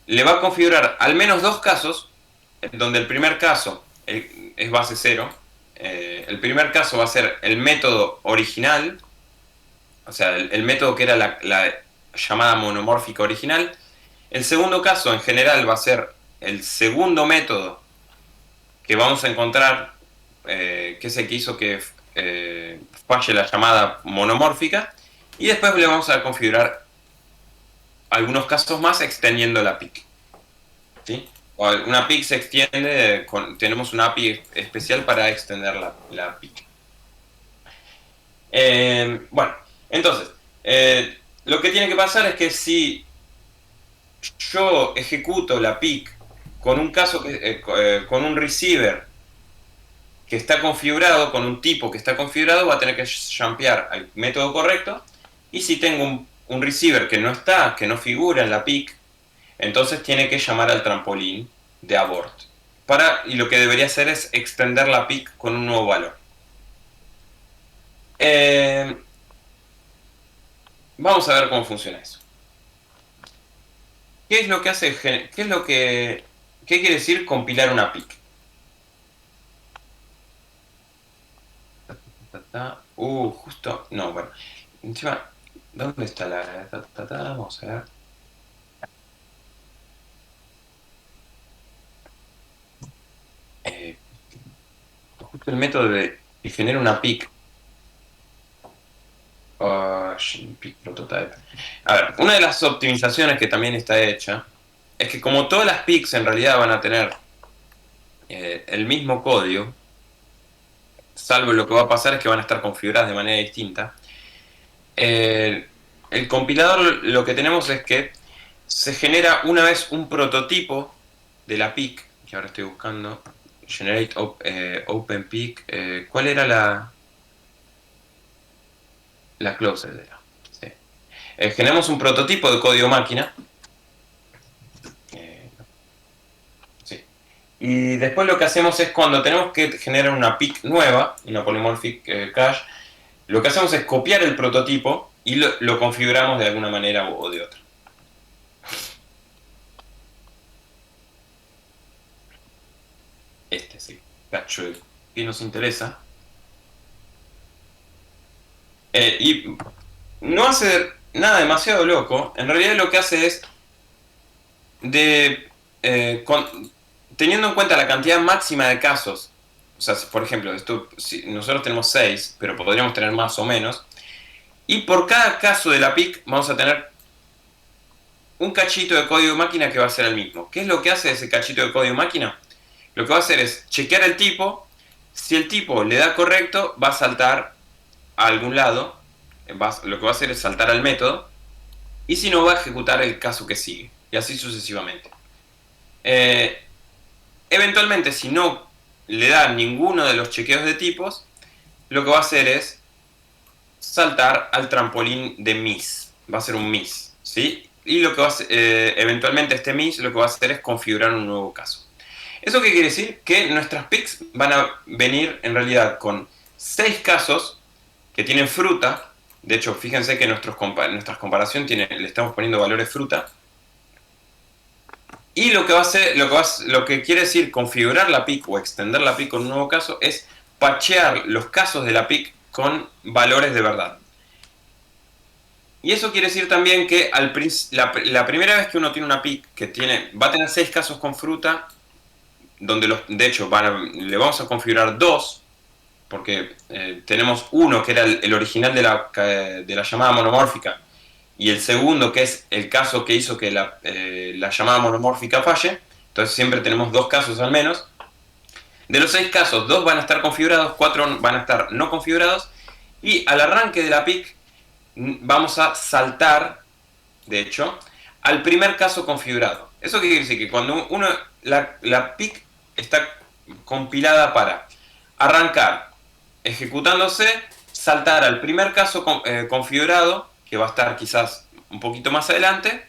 Le va a configurar al menos 2 casos, donde el primer caso es base 0. El primer caso va a ser el método original, o sea, el método que era la llamada monomórfica original. El segundo caso en general va a ser el segundo método que vamos a encontrar, que es el que hizo que falle la llamada monomórfica, y después le vamos a configurar algunos casos más extendiendo la PIC, ¿sí? Una PIC se extiende, tenemos una API especial para extender la PIC. Bueno, entonces, lo que tiene que pasar es que si yo ejecuto la PIC con un caso con un receiver que está configurado, con un tipo que está configurado, va a tener que jumpear al método correcto. Y si tengo un receiver que no figura en la PIC, entonces tiene que llamar al trampolín de abort. Y lo que debería hacer es extender la PIC con un nuevo valor. Vamos a ver cómo funciona eso. ¿Qué es lo que hace? ¿Qué quiere decir compilar una PIC? Justo. No, bueno. Encima, ¿dónde está la? Vamos a ver. Justo el método de generar una PIC. PIC prototype. A ver, una de las optimizaciones que también está hecha es que como todas las PICs en realidad van a tener el mismo código, salvo lo que va a pasar es que van a estar configuradas de manera distinta. El compilador, lo que tenemos es que se genera una vez un prototipo de la PIC, que ahora estoy buscando, generate open PIC. ¿Cuál era la? La closed era. Sí. Generamos un prototipo de código máquina. Sí. Y después lo que hacemos es cuando tenemos que generar una PIC nueva, una polymorphic cache, lo que hacemos es copiar el prototipo y lo configuramos de alguna manera o de otra. Este es el cacho que nos interesa. Y no hace nada demasiado loco. En realidad lo que hace es de teniendo en cuenta la cantidad máxima de casos. O sea, por ejemplo, si nosotros tenemos 6, pero podríamos tener más o menos. Y por cada caso de la PIC vamos a tener un cachito de código máquina que va a ser el mismo. ¿Qué es lo que hace ese cachito de código máquina? Lo que va a hacer es chequear el tipo. Si el tipo le da correcto, va a saltar a algún lado. Lo que va a hacer es saltar al método. Y si no, va a ejecutar el caso que sigue. Y así sucesivamente. Eventualmente, si no le da ninguno de los chequeos de tipos, lo que va a hacer es saltar al trampolín de miss. Va a ser un miss, ¿sí? Y lo que va a hacer, eventualmente este miss lo que va a hacer es configurar un nuevo caso. ¿Eso qué quiere decir? Que nuestras picks van a venir en realidad con 6 casos que tienen fruta. De hecho, fíjense que nuestras comparaciones le estamos poniendo valores fruta. Y lo que va a hacer, lo que quiere decir configurar la PIC o extender la PIC con un nuevo caso es patchear los casos de la PIC con valores de verdad. Y eso quiere decir también que la primera vez que uno tiene una PIC que va a tener 6 casos con fruta, donde de hecho le vamos a configurar 2, porque tenemos uno que era el original de la llamada monomórfica, y el segundo que es el caso que hizo que la llamada monomórfica falle. Entonces siempre tenemos 2 casos al menos. De los 6 casos, 2 van a estar configurados, 4 van a estar no configurados, y al arranque de la PIC vamos a saltar, de hecho, al primer caso configurado. ¿Eso qué quiere decir? Que cuando la PIC está compilada para arrancar ejecutándose, saltar al primer caso configurado, que va a estar quizás un poquito más adelante,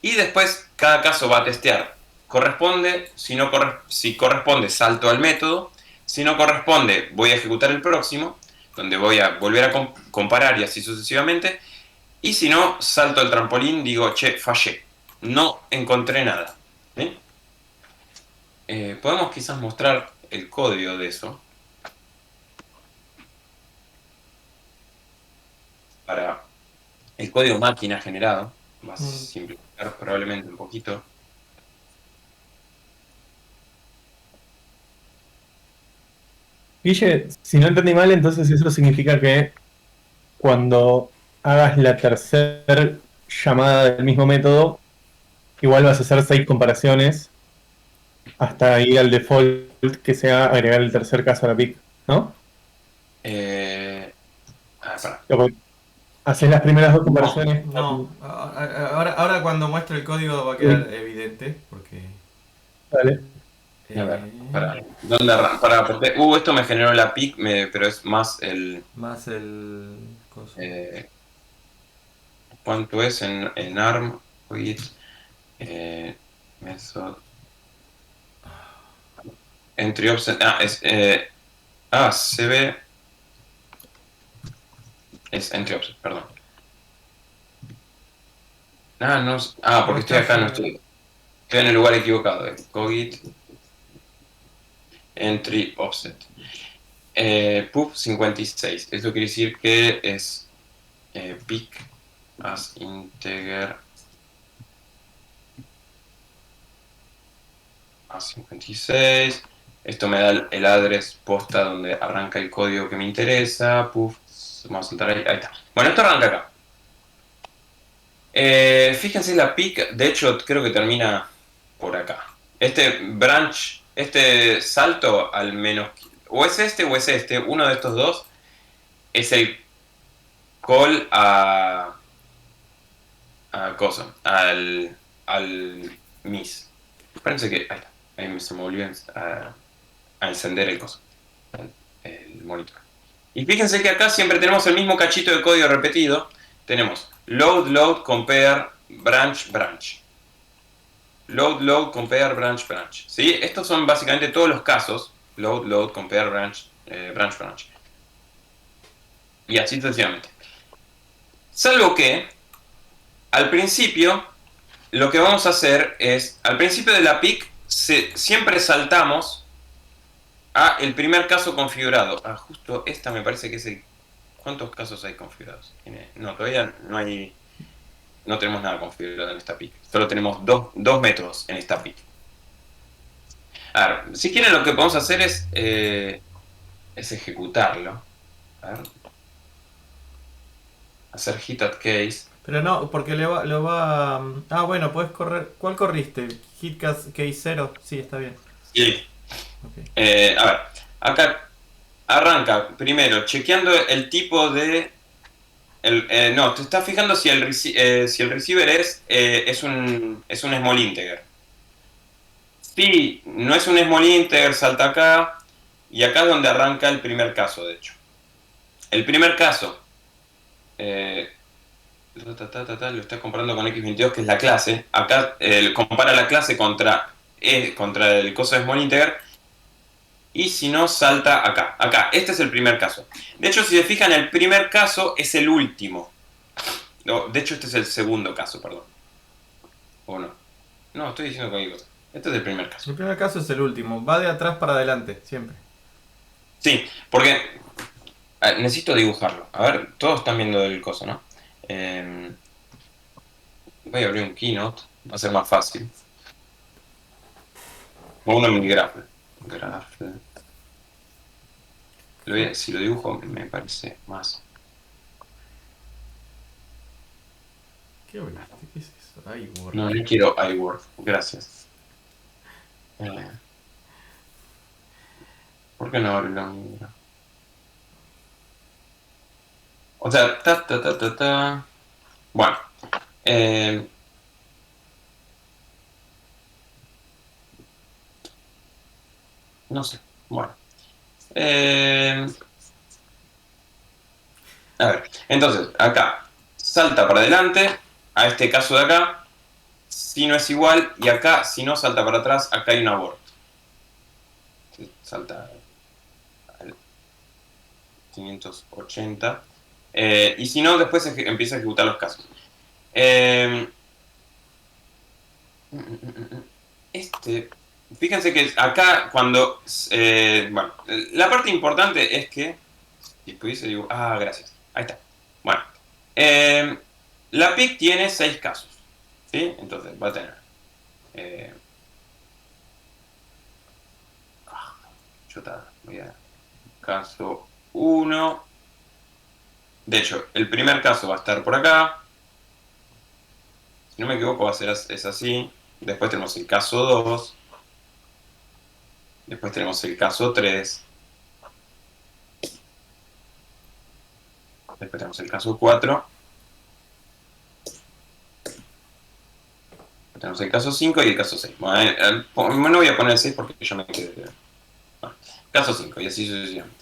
y después cada caso va a testear. Si corresponde, salto al método. Si no corresponde, voy a ejecutar el próximo, donde voy a volver a comparar y así sucesivamente. Y si no, salto al trampolín, digo, che, fallé. No encontré nada. ¿Sí? Podemos quizás mostrar el código de eso. Para el código máquina generado. Va a simplificar probablemente un poquito. Guille, si no entendí mal, entonces eso significa que cuando hagas la tercera llamada del mismo método, igual vas a hacer 6 comparaciones hasta ir al default que sea agregar el tercer caso a la PIC, ¿no? Para. Haces las primeras 2 comparaciones. No, ahora cuando muestro el código va a quedar evidente, porque... Vale. A ver, porque esto me generó la PIC, pero es más el... Más el... coso. ¿Cuánto es en ARM? With, method... Entry offset... CB... Es entry offset, perdón. No, porque estoy acá, no estoy en el lugar equivocado. Cogit entry offset. PUF 56. Esto quiere decir que es pick as integer a 56. Esto me da el address posta donde arranca el código que me interesa. Puff, vamos a saltar ahí. Ahí está. Bueno, esto arranca acá. Fíjense la pick, de hecho creo que termina por acá. Este branch, este salto al menos, o es este, uno de estos dos es el call al miss. Parece que ahí se me volvió a encender el coso, el monitor. Y fíjense que acá siempre tenemos el mismo cachito de código repetido. Tenemos load, load, compare, branch, branch. Load, load, compare, branch, branch. ¿Sí? Estos son básicamente todos los casos. Load, load, compare, branch, branch, branch. Y así sucesivamente. Salvo que, al principio, lo que vamos a hacer es, al principio de la PIC, siempre saltamos a el primer caso configurado. Ah, justo esta me parece que es el... ¿Cuántos casos hay configurados? No, todavía no hay... No tenemos nada configurado en esta PIC. Solo tenemos dos métodos en esta PIC. A ver, si quieren lo que podemos hacer es ejecutarlo. A ver. Hacer hit at case. Pero no, porque lo va... Ah, bueno, puedes correr... ¿Cuál corriste? ¿Hit case 0? Sí, está bien. Sí. Okay. A ver, acá arranca primero chequeando el tipo de... no, te estás fijando si el receiver es un small integer. Si no es un small integer, salta acá. Y acá es donde arranca el primer caso, de hecho. El primer caso... lo está comparando con x22, que es la clase. Acá compara la clase contra el coso de small integer. Y si no, salta acá. Acá, este es el primer caso. De hecho, si se fijan, el primer caso es el último. No, de hecho, este es el segundo caso, perdón. ¿O no? No, estoy diciendo cualquier cosa. Este es el primer caso. El primer caso es el último. Va de atrás para adelante, siempre. Sí, porque necesito dibujarlo. A ver, todos están viendo el coso, ¿no? Voy a abrir un Keynote. Va a ser más fácil. O uno en mi Graph. Si lo dibujo, me parece más. ¿Qué hablaste? ¿Qué es eso? Ay, No quiero iWord. Gracias. ¿Por qué no abrirlo en mi Graph? O sea, Bueno. No sé. Bueno. A ver. Entonces, acá. Salta para adelante. A este caso de acá. Si no es igual. Y acá, si no, salta para atrás. Acá hay un abort. Salta al 580. Y si no, después empieza a ejecutar los casos. Fíjense que acá cuando... bueno, la parte importante es que... Si pudiese digo... Ah, gracias. Ahí está. Bueno. La PIC tiene 6 casos. ¿Sí? Entonces va a tener... voy a... Caso 1. De hecho, el primer caso va a estar por acá. Si no me equivoco, va a ser es así. Después tenemos el caso 2. Después tenemos el caso 3. Después tenemos el caso 4. Después tenemos el caso 5 y el caso 6. Bueno, no voy a poner el 6 porque yo me quedé... Bueno, caso 5 y así sucesivamente.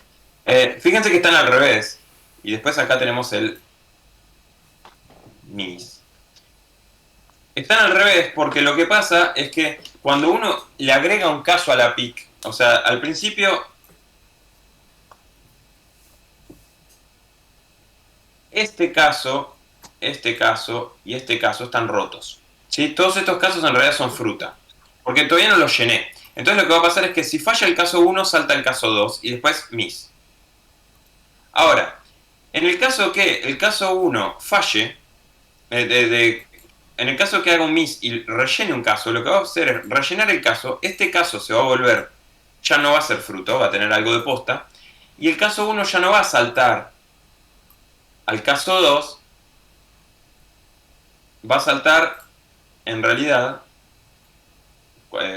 Fíjense que están al revés. Y después acá tenemos el mis. Están al revés porque lo que pasa es que cuando uno le agrega un caso a la PIC, o sea, al principio este caso y este caso están rotos. ¿Sí? Todos estos casos en realidad son fruta, porque todavía no los llené. Entonces lo que va a pasar es que si falla el caso 1, salta el caso 2 y después mis. Ahora, en el caso que el caso 1 falle, en el caso que haga un miss y rellene un caso, lo que va a hacer es rellenar el caso. Este caso se va a volver, ya no va a ser fruto, va a tener algo de posta. Y el caso 1 ya no va a saltar al caso 2, va a saltar, en realidad,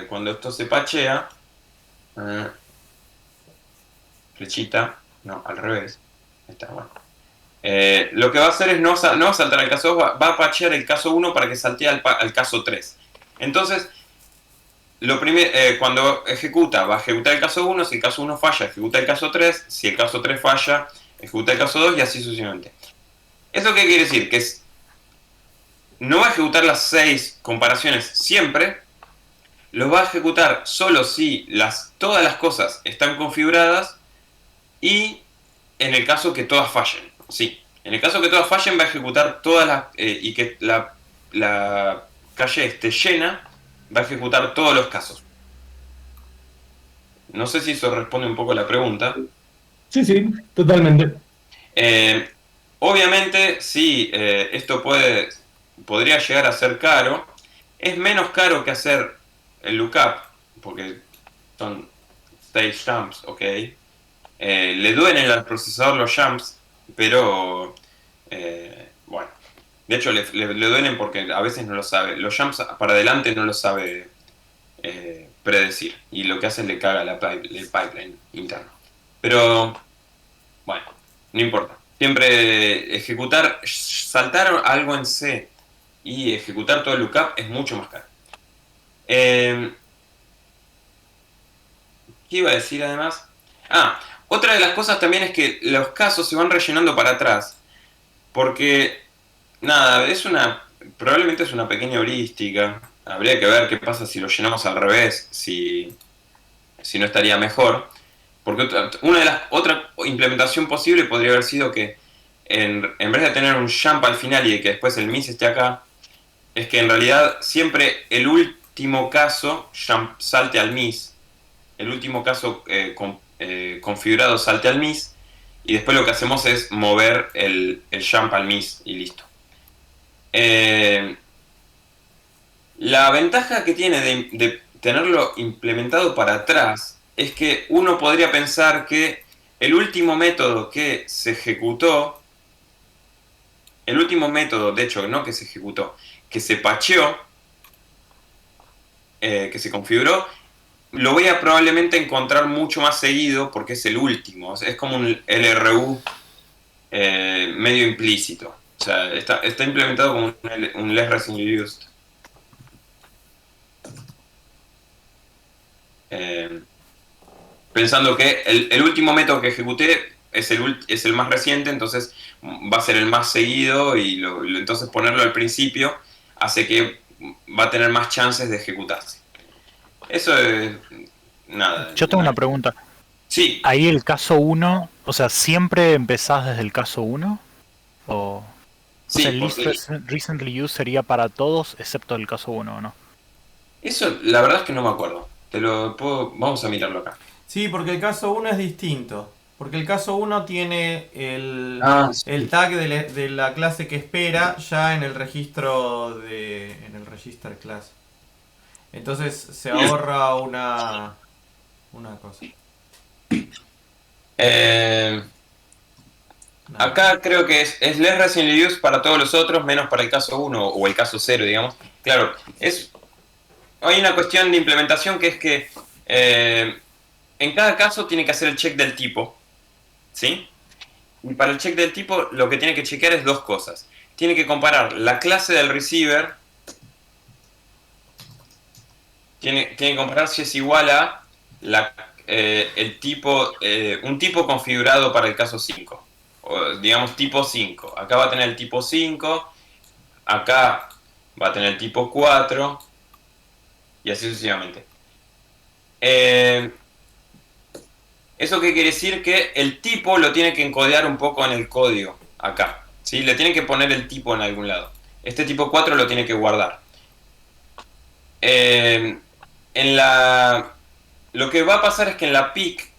cuando esto se pachea, flechita, no, al revés, está bueno. Lo que va a hacer es no va a saltar al caso 2, va a patchear el caso 1 para que salte al caso 3. Entonces, cuando ejecuta, va a ejecutar el caso 1, si el caso 1 falla, ejecuta el caso 3, si el caso 3 falla, ejecuta el caso 2 y así sucesivamente. ¿Eso qué quiere decir? Que no va a ejecutar las 6 comparaciones siempre, los va a ejecutar solo si todas las cosas están configuradas y en el caso que todas fallen. Sí, en el caso que todas fallen va a ejecutar todas las... y que la calle esté llena, va a ejecutar todos los casos. No sé si eso responde un poco a la pregunta. Sí, sí, totalmente. Obviamente, sí, esto podría llegar a ser caro. Es menos caro que hacer el lookup, porque son 6 jumps, ok. Le duelen al procesador los jumps, pero bueno. De hecho, le duelen porque a veces no lo sabe. Los jumps para adelante no lo sabe predecir. Y lo que hace es le caga el pipeline interno. Pero, bueno, no importa. Siempre saltar algo en C y ejecutar todo el lookup es mucho más caro. ¿Qué iba a decir además? Otra de las cosas también es que los casos se van rellenando para atrás. Porque, nada, probablemente es una pequeña heurística. Habría que ver qué pasa si lo llenamos al revés, si no estaría mejor. Porque otra implementación posible podría haber sido que en vez de tener un jump al final y de que después el miss esté acá, es que en realidad siempre el último caso salte al miss, el último caso configurado salte al miss, y después lo que hacemos es mover el jump al miss y listo. La ventaja que tiene de tenerlo implementado para atrás es que uno podría pensar que el último método que se ejecutó, el último método, de hecho, no que se ejecutó, que se patcheó, que se configuró, lo voy a probablemente encontrar mucho más seguido porque es el último. Es como un LRU medio implícito. O sea, está implementado como un less recently used. Pensando que el último método que ejecuté es el más reciente, entonces va a ser el más seguido y entonces ponerlo al principio hace que va a tener más chances de ejecutarse. Eso es nada. Yo tengo una pregunta. Sí. Ahí el caso 1, o sea, ¿siempre empezás desde el caso 1? O Sí, sea, el least recently used sería para todos excepto el caso 1, ¿o no? Eso la verdad es que no me acuerdo. Vamos a mirarlo acá. Sí, porque el caso 1 es distinto. Porque el caso 1 tiene el Sí. tag de la clase que espera ya en el registro en el register class. Entonces se ahorra una cosa. Acá creo que es less recently used para todos los otros, menos para el caso 1 o el caso 0, digamos. Claro, hay una cuestión de implementación que es que en cada caso tiene que hacer el check del tipo, ¿sí? Y para el check del tipo lo que tiene que chequear es dos cosas. Tiene que comparar la clase del receiver, tiene que comparar si es igual a el tipo, un tipo configurado para el caso 5. O, digamos tipo 5. Acá va a tener el tipo 5, acá va a tener el tipo 4 y así sucesivamente. ¿Eso qué quiere decir? Que el tipo lo tiene que encodear un poco en el código, acá. ¿Sí? Le tiene que poner el tipo en algún lado. Este tipo 4 lo tiene que guardar. Lo que va a pasar es que en la PIC,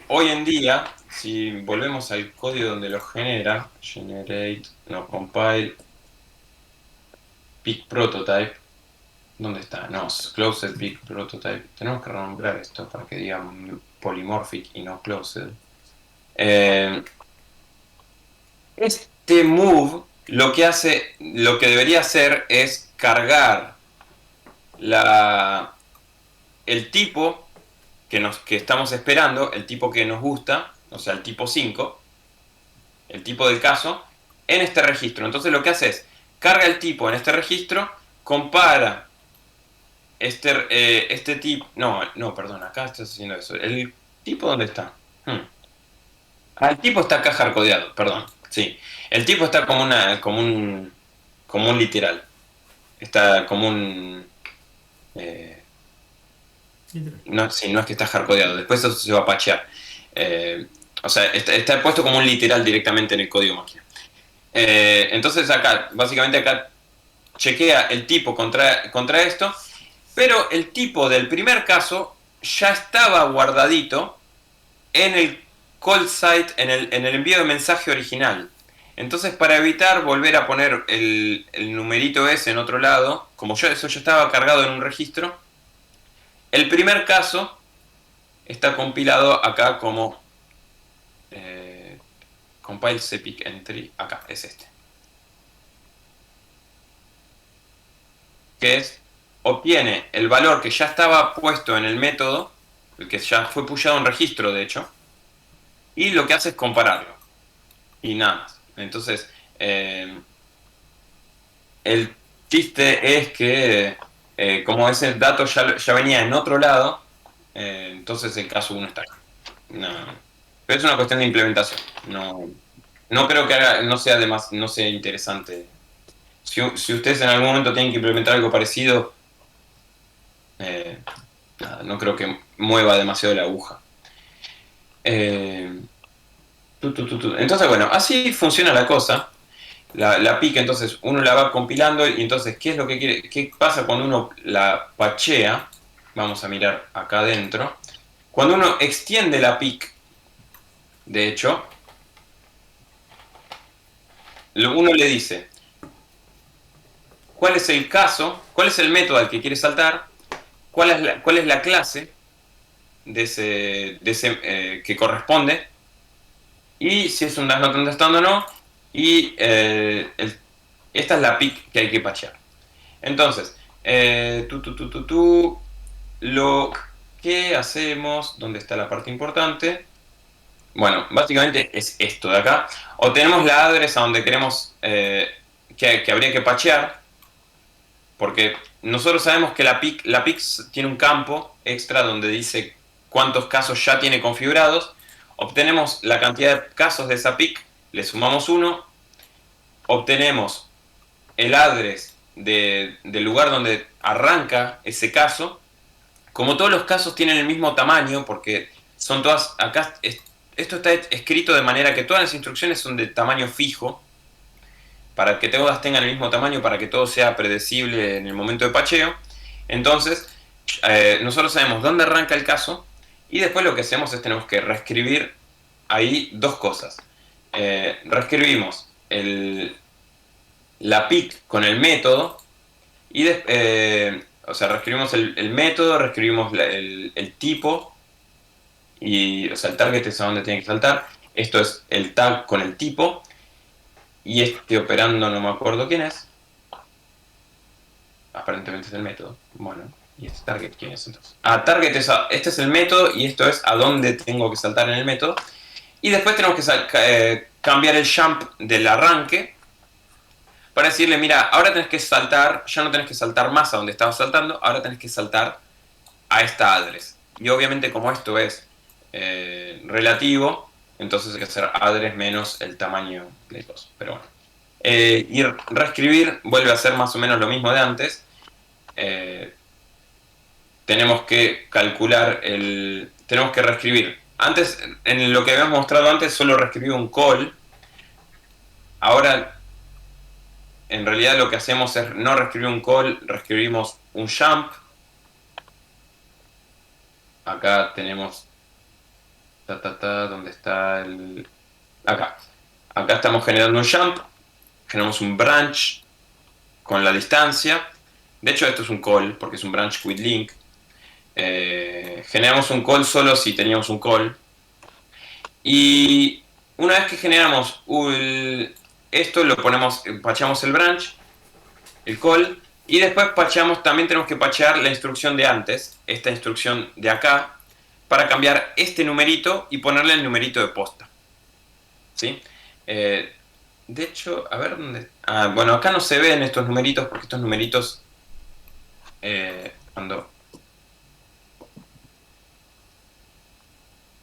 hoy en día, si volvemos al código donde lo genera, compile, PIC prototype, ¿dónde está? No, closed PIC prototype. Tenemos que renombrar esto para que diga polymorphic y no closed. Este move lo que debería hacer es cargar el tipo que estamos esperando, el tipo que nos gusta, o sea, el tipo 5, el tipo del caso, en este registro. Entonces lo que hace es, carga el tipo en este registro, compara este tipo... No, perdón, acá estás haciendo eso. ¿El tipo dónde está? El tipo está acá hardcodeado, perdón. Sí. El tipo está como un literal. Está como un... no, sí, no es que está hardcodeado. Después eso se va a patchear. O sea, está puesto como un literal directamente en el código máquina. Entonces acá, básicamente acá chequea el tipo contra esto, pero el tipo del primer caso ya estaba guardadito en el call site, en el envío de mensaje original. Entonces, para evitar volver a poner el numerito ese en otro lado, como eso ya estaba cargado en un registro, el primer caso está compilado acá como compile cpic entry, acá, es este. Que es, obtiene el valor que ya estaba puesto en el método, el que ya fue pushado en registro de hecho, y lo que hace es compararlo. Y nada más. Entonces, el chiste es que como ese dato ya venía en otro lado, entonces el caso 1 está acá. No, pero es una cuestión de implementación. No creo que no sea interesante. Si ustedes en algún momento tienen que implementar algo parecido, nada, no creo que mueva demasiado la aguja. Entonces, bueno, así funciona la cosa. La pica, entonces uno la va compilando y entonces, ¿qué es lo que quiere? ¿Qué pasa cuando uno la pachea? Vamos a mirar acá adentro. Cuando uno extiende la pic, de hecho, uno le dice cuál es el caso, cuál es el método al que quiere saltar, cuál es la clase de ese que corresponde, y si es un does not understand o no, y esta es la pic que hay que pachear. Entonces, lo que hacemos, ¿dónde está la parte importante? Bueno, básicamente es esto de acá. O tenemos la address a donde queremos que habría que patchear, porque nosotros sabemos que la PIC tiene un campo extra donde dice cuántos casos ya tiene configurados. Obtenemos la cantidad de casos de esa PIC, le sumamos 1, obtenemos el address del lugar donde arranca ese caso. Como todos los casos tienen el mismo tamaño, porque son todas, acá esto está escrito de manera que todas las instrucciones son de tamaño fijo, para que todas tengan el mismo tamaño, para que todo sea predecible en el momento de pacheo. Entonces, nosotros sabemos dónde arranca el caso, y después lo que hacemos es tenemos que reescribir ahí dos cosas. Reescribimos la PIC con el método, y o sea, reescribimos el método, reescribimos el tipo, y, o sea, el target es a donde tiene que saltar. Esto es el tag con el tipo, y este operando no me acuerdo quién es. Aparentemente es el método. Bueno, ¿y este target quién es entonces? Target este es el método, y esto es a dónde tengo que saltar en el método. Y después tenemos que cambiar el jump del arranque para decirle, mira, ahora tenés que saltar, ya no tenés que saltar más a donde estabas saltando, ahora tenés que saltar a esta address. Y obviamente como esto es relativo, entonces hay que hacer address menos el tamaño de cosas. Pero bueno. Y reescribir vuelve a ser más o menos lo mismo de antes. Tenemos que calcular tenemos que reescribir. Antes, en lo que habíamos mostrado antes, solo reescribí un call. Ahora, en realidad lo que hacemos es no reescribir un call, reescribimos un jump. Acá tenemos... ¿dónde está el...? Acá. Acá estamos generando un jump. Generamos un branch con la distancia. De hecho, esto es un call, porque es un branch with link. Generamos un call solo si teníamos un call. Y una vez que generamos esto, lo ponemos, patchamos el branch, el call, y después también tenemos que patchear la instrucción de antes, esta instrucción de acá, para cambiar este numerito y ponerle el numerito de posta. ¿Sí? De hecho, a ver dónde... bueno, acá no se ven estos numeritos, porque estos numeritos, cuando...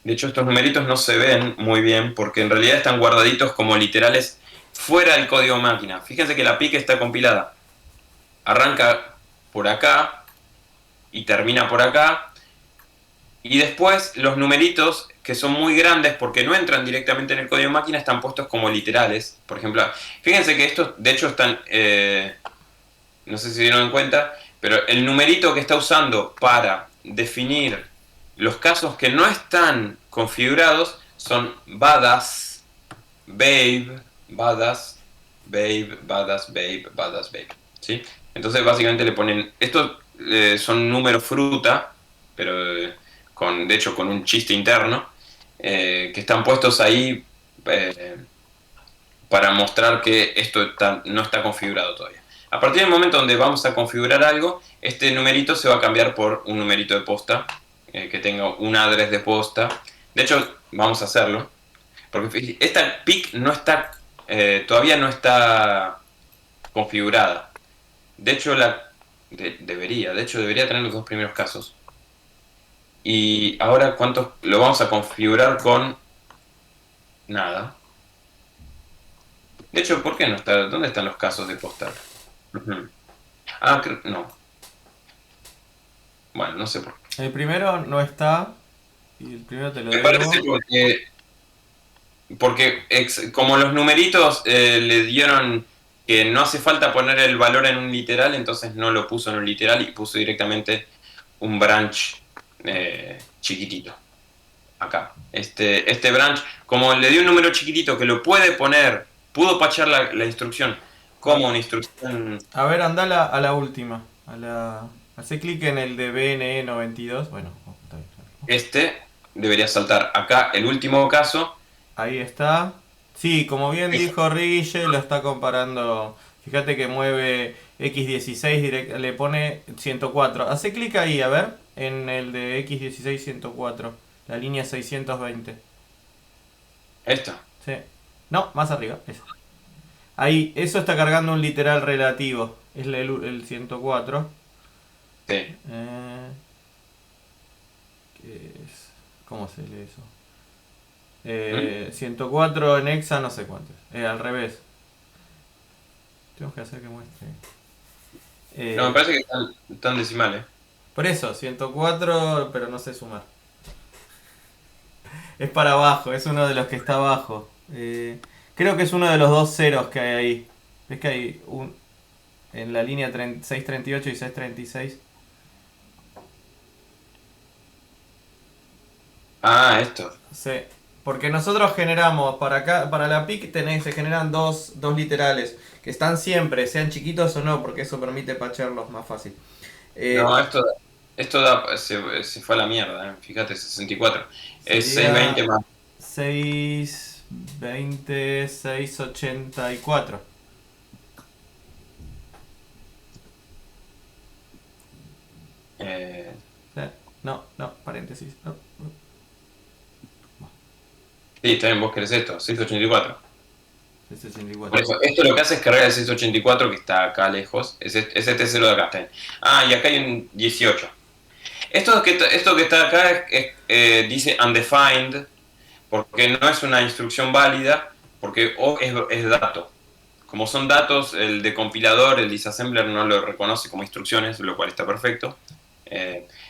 De hecho, estos numeritos no se ven muy bien porque en realidad están guardaditos como literales fuera del código máquina. Fíjense que la PIC está compilada. Arranca por acá y termina por acá. Y después los numeritos, que son muy grandes porque no entran directamente en el código máquina, están puestos como literales. Por ejemplo, fíjense que estos de hecho están, no sé si se dieron cuenta, pero el numerito que está usando para definir los casos que no están configurados son badass, babe, badass, babe, badass, babe, badass, babe. ¿Sí? Entonces básicamente le ponen, estos son números fruta, pero de hecho con un chiste interno, que están puestos ahí para mostrar que esto no está configurado todavía. A partir del momento donde vamos a configurar algo, este numerito se va a cambiar por un numerito de posta, que tenga un address de posta. De hecho, vamos a hacerlo, porque esta PIC no está, todavía no está configurada. De hecho, debería tener los dos primeros casos. Y ahora, ¿cuántos? Lo vamos a configurar con nada. De hecho, ¿por qué no está? ¿Dónde están los casos de posta? Ah, no. Bueno, no sé por qué. El primero no está. Y el primero te lo Me debo. parece porque como los numeritos le dieron que no hace falta poner el valor en un literal, entonces no lo puso en un literal y puso directamente un branch chiquitito. Acá. Este branch, como le dio un número chiquitito que lo puede poner, pudo patchar la instrucción como una instrucción. A ver, anda a la última. Hace clic en el de BNE 92. Bueno, está bien. Debería saltar acá el último caso. Ahí está. Sí, como bien dijo Riguille, lo está comparando. Fíjate que mueve X16, le pone 104. Hace clic ahí, a ver, en el de X16 104. La línea 620. Esto. Sí. No, más arriba. Esa. Ahí, eso está cargando un literal relativo. Es el 104. Sí. ¿Qué es? ¿Cómo se lee eso? 104 en hexa, no sé cuánto es. Al revés. Tenemos que hacer que muestre. No, me parece que están decimales. Por eso, 104, pero no sé sumar. Es para abajo, es uno de los que está abajo. Creo que es uno de los dos ceros que hay ahí. ¿Ves que hay en la línea 638 y 636? Ah, esto. Sí. Porque nosotros generamos, para acá, para la PIC se generan dos literales, que están siempre, sean chiquitos o no, porque eso permite patcharlos más fácil. No, se fue a la mierda, fíjate, 64. Es Sería 620 más. 620, 684. No, paréntesis. No. Sí, está bien, vos querés esto, 684. 684. Por eso, esto lo que hace es cargar el 684 que está acá lejos. Es este cero de acá. Está bien. Ah, y acá hay un 18. Esto que está acá dice undefined, porque no es una instrucción válida, porque O es dato. Como son datos, el decompilador, el disassembler no lo reconoce como instrucciones, lo cual está perfecto.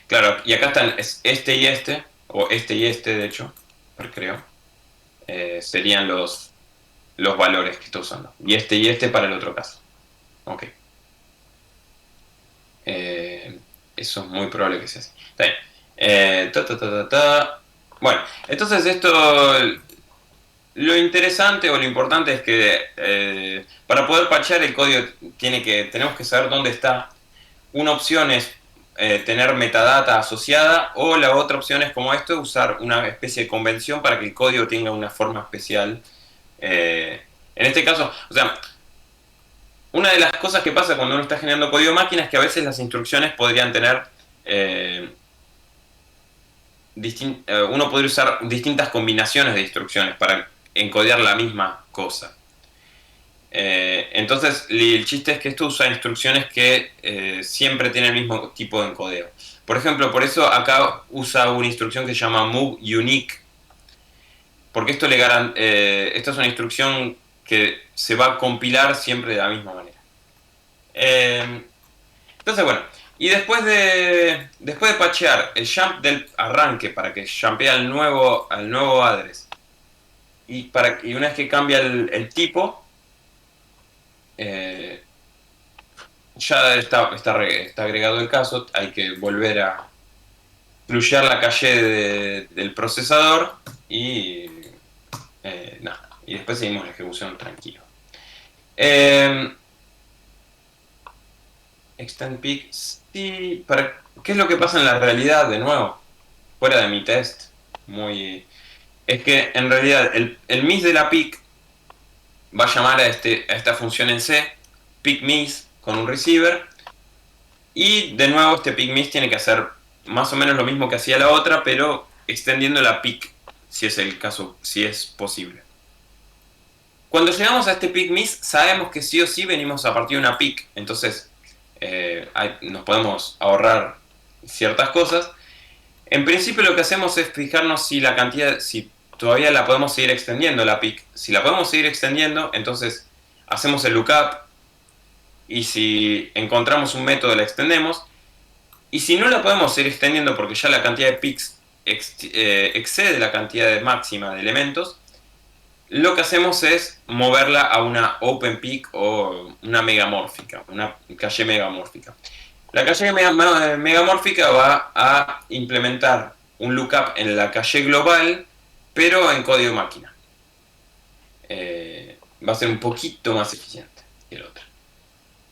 Claro, y acá están este y este, o este y este, de hecho, creo. Serían los valores que está usando. Y este para el otro caso. Ok. Eso es muy probable que sea así. Está bien. Bueno, entonces esto... Lo interesante o lo importante es que para poder patchar el código tenemos que saber dónde está. Una opción es tener metadata asociada, o la otra opción es, como esto, usar una especie de convención para que el código tenga una forma especial. En este caso, o sea, una de las cosas que pasa cuando uno está generando código máquina es que a veces las instrucciones podrían tener... uno podría usar distintas combinaciones de instrucciones para encodear la misma cosa. Entonces, el chiste es que esto usa instrucciones que siempre tienen el mismo tipo de encodeo. Por ejemplo, por eso acá usa una instrucción que se llama move unique porque esto esta es una instrucción que se va a compilar siempre de la misma manera. Entonces, bueno, y después de patchear el jump del arranque para que jumpee al nuevo address, y una vez que cambia el tipo, ya está agregado el caso, hay que volver a flushear la calle del procesador y nada, y después seguimos la ejecución tranquilo. Extend peak, sí, ¿qué es lo que pasa en la realidad de nuevo? Fuera de mi test, es que en realidad el miss de la peak va a llamar a esta función en C, peak miss con un receiver, y de nuevo este peak miss tiene que hacer más o menos lo mismo que hacía la otra, pero extendiendo la peak, si es el caso, si es posible. Cuando llegamos a este peak miss, sabemos que sí o sí venimos a partir de una peak, entonces nos podemos ahorrar ciertas cosas. En principio lo que hacemos es fijarnos si si todavía la podemos seguir extendiendo la peak. Si la podemos seguir extendiendo, entonces hacemos el lookup, y si encontramos un método la extendemos. Y si no la podemos seguir extendiendo porque ya la cantidad de peaks excede la cantidad máxima de elementos, lo que hacemos es moverla a una open peak o una megamórfica, una calle megamórfica. La calle megamórfica va a implementar un lookup en la calle global, pero en código máquina. Va a ser un poquito más eficiente que el otro.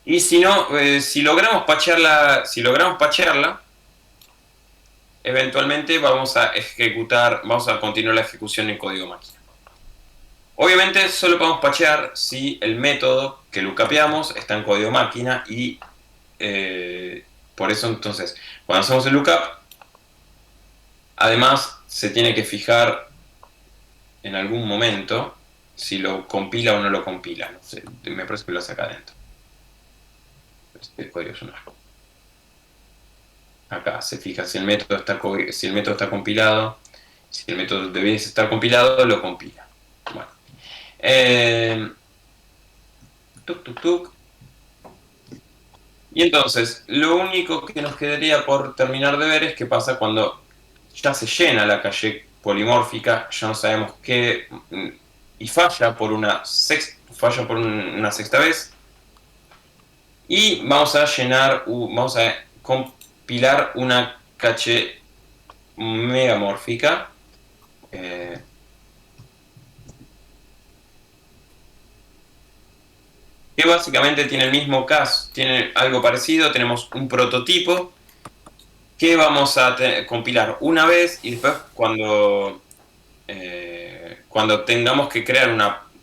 Y si no, si logramos patchearla, eventualmente vamos a continuar la ejecución en código máquina. Obviamente solo podemos patchear si el método que lookupeamos está en código máquina, y por eso entonces cuando hacemos el lookup, además se tiene que fijar en algún momento si lo compila o no lo compila. No sé, me parece que lo hace acá adentro. Este código es un asco. Acá se fija si el método está compilado. Si el método debiese estar compilado, lo compila. Bueno. Tuk. Y entonces, lo único que nos quedaría por terminar de ver es qué pasa cuando ya se llena la calle polimórfica, ya no sabemos qué, y falla por una sexta vez. Y vamos a compilar una caché megamórfica. Que básicamente tiene el mismo caso, tiene algo parecido. Tenemos un prototipo que vamos a compilar una vez, y después cuando tengamos que crear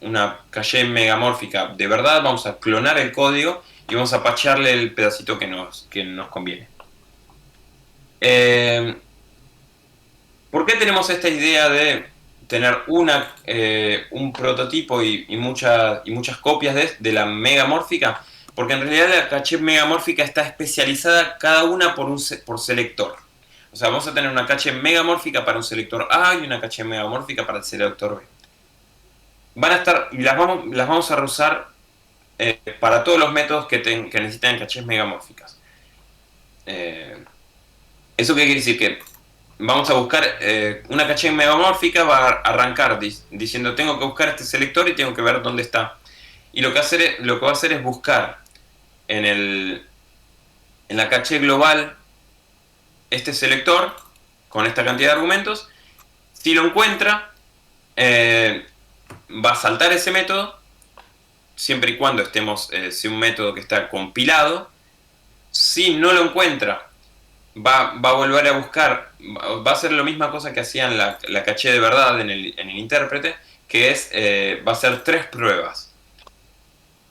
una caché megamórfica de verdad, vamos a clonar el código y vamos a patcharle el pedacito que nos conviene. ¿Por qué tenemos esta idea de tener un prototipo y muchas copias de la megamórfica? Porque en realidad la caché megamórfica está especializada cada una por selector. O sea, vamos a tener una caché megamórfica para un selector A y una caché megamórfica para el selector B. Van a estar, y las vamos a usar para todos los métodos que necesitan cachés megamórficas. ¿Eso qué quiere decir? Que vamos a buscar una caché megamórfica, va a arrancar diciendo tengo que buscar este selector y tengo que ver dónde está. Y lo que va a hacer es buscar en la caché global este selector con esta cantidad de argumentos. Si lo encuentra, va a saltar ese método, siempre y cuando sea un método que está compilado. Si no lo encuentra, va a volver a buscar, va a hacer la misma cosa que hacía en la caché de verdad en el intérprete, que es, va a hacer 3 pruebas.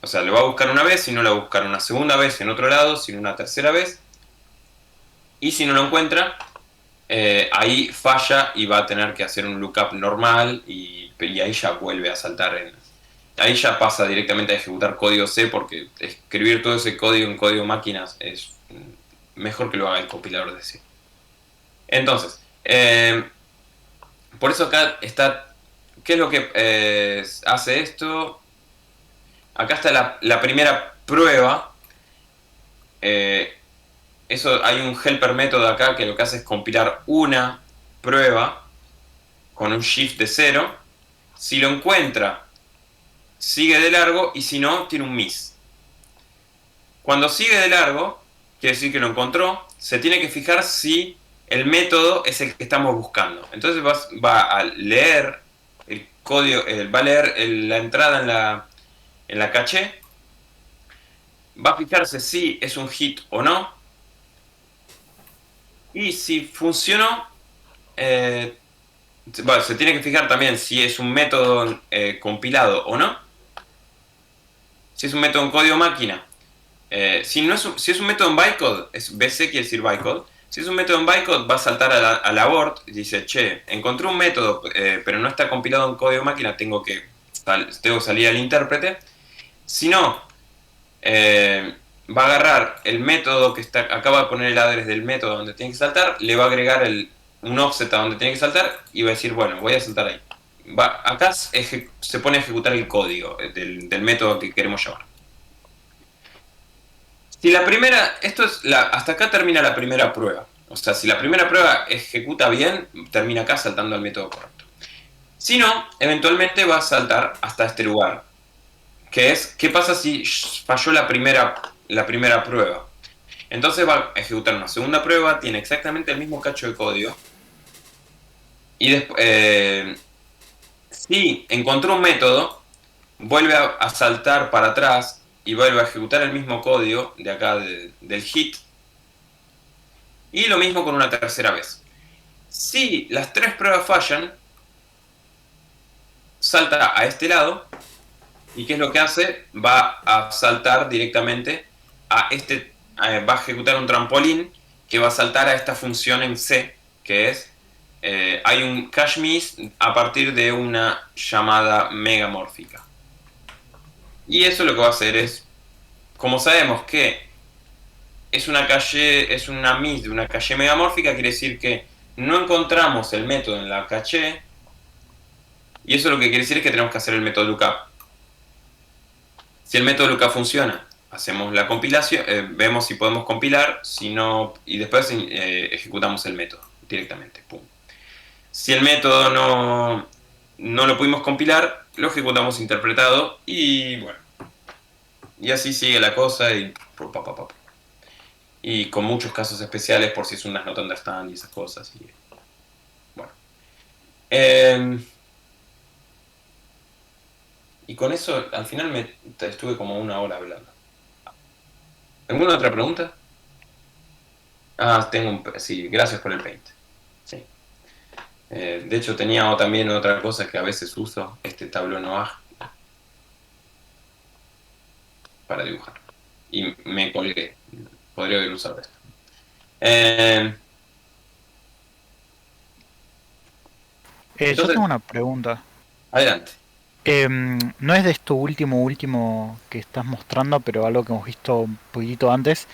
O sea, lo va a buscar una vez, si no lo va a buscar una segunda vez en otro lado, si no una tercera vez. Y si no lo encuentra, ahí falla y va a tener que hacer un lookup normal, y ahí ya vuelve a saltar. Ahí ya pasa directamente a ejecutar código C, porque escribir todo ese código en código máquinas es mejor que lo haga el compilador de C. Entonces, por eso acá está ¿Qué es lo que hace esto? Acá está la primera prueba. Hay un helper método acá que lo que hace es compilar una prueba con un shift de 0. Si lo encuentra, sigue de largo, y si no, tiene un miss. Cuando sigue de largo, quiere decir que lo encontró. Se tiene que fijar si el método es el que estamos buscando. Entonces va a leer el código, va a leer la entrada en la caché, va a fijarse si es un hit o no, y si funcionó, se tiene que fijar también si es un método compilado o no. Si es un método en código máquina, si es un método en bytecode, BC quiere decir bytecode. Si es un método en bytecode, va a saltar a la abort y dice, che, encontré un método, pero no está compilado en código máquina, tengo que salir al intérprete. Si no, va a agarrar el método que acaba de poner el address del método donde tiene que saltar, le va a agregar un offset a donde tiene que saltar y va a decir, bueno, voy a saltar ahí. Acá se pone a ejecutar el código del método que queremos llamar. Si la primera, hasta acá termina la primera prueba. O sea, si la primera prueba ejecuta bien, termina acá saltando al método correcto. Si no, eventualmente va a saltar hasta este lugar, que es, ¿qué pasa si falló la primera prueba? Entonces va a ejecutar una segunda prueba, tiene exactamente el mismo cacho de código, y después, si encontró un método, vuelve a saltar para atrás y vuelve a ejecutar el mismo código de acá del hit, y lo mismo con una tercera vez. Si las 3 pruebas fallan, salta a este lado, y ¿qué es lo que hace? Va a saltar directamente a va a ejecutar un trampolín que va a saltar a esta función en C, que es, hay un cache miss a partir de una llamada megamórfica. Y eso lo que va a hacer es, como sabemos que es una miss de una caché megamórfica, quiere decir que no encontramos el método en la caché, y eso lo que quiere decir es que tenemos que hacer el método lookup. Si el método lookup funciona, hacemos la compilación, vemos si podemos compilar, si no, y después ejecutamos el método directamente. Pum. Si el método no lo pudimos compilar, lo ejecutamos interpretado, y bueno, y así sigue la cosa, y con muchos casos especiales por si es unas not understand y esas cosas. Y bueno, y con eso al final estuve como 1 hora hablando. ¿Alguna otra pregunta? Sí, gracias por el paint. Sí. De hecho tenía también otra cosa que a veces uso, este Tableau Noir, para dibujar, y me colgué. Podría haber usado esto. Yo Entonces, tengo una pregunta. adelante. No es de esto último que estás mostrando, pero algo que hemos visto un poquito antes.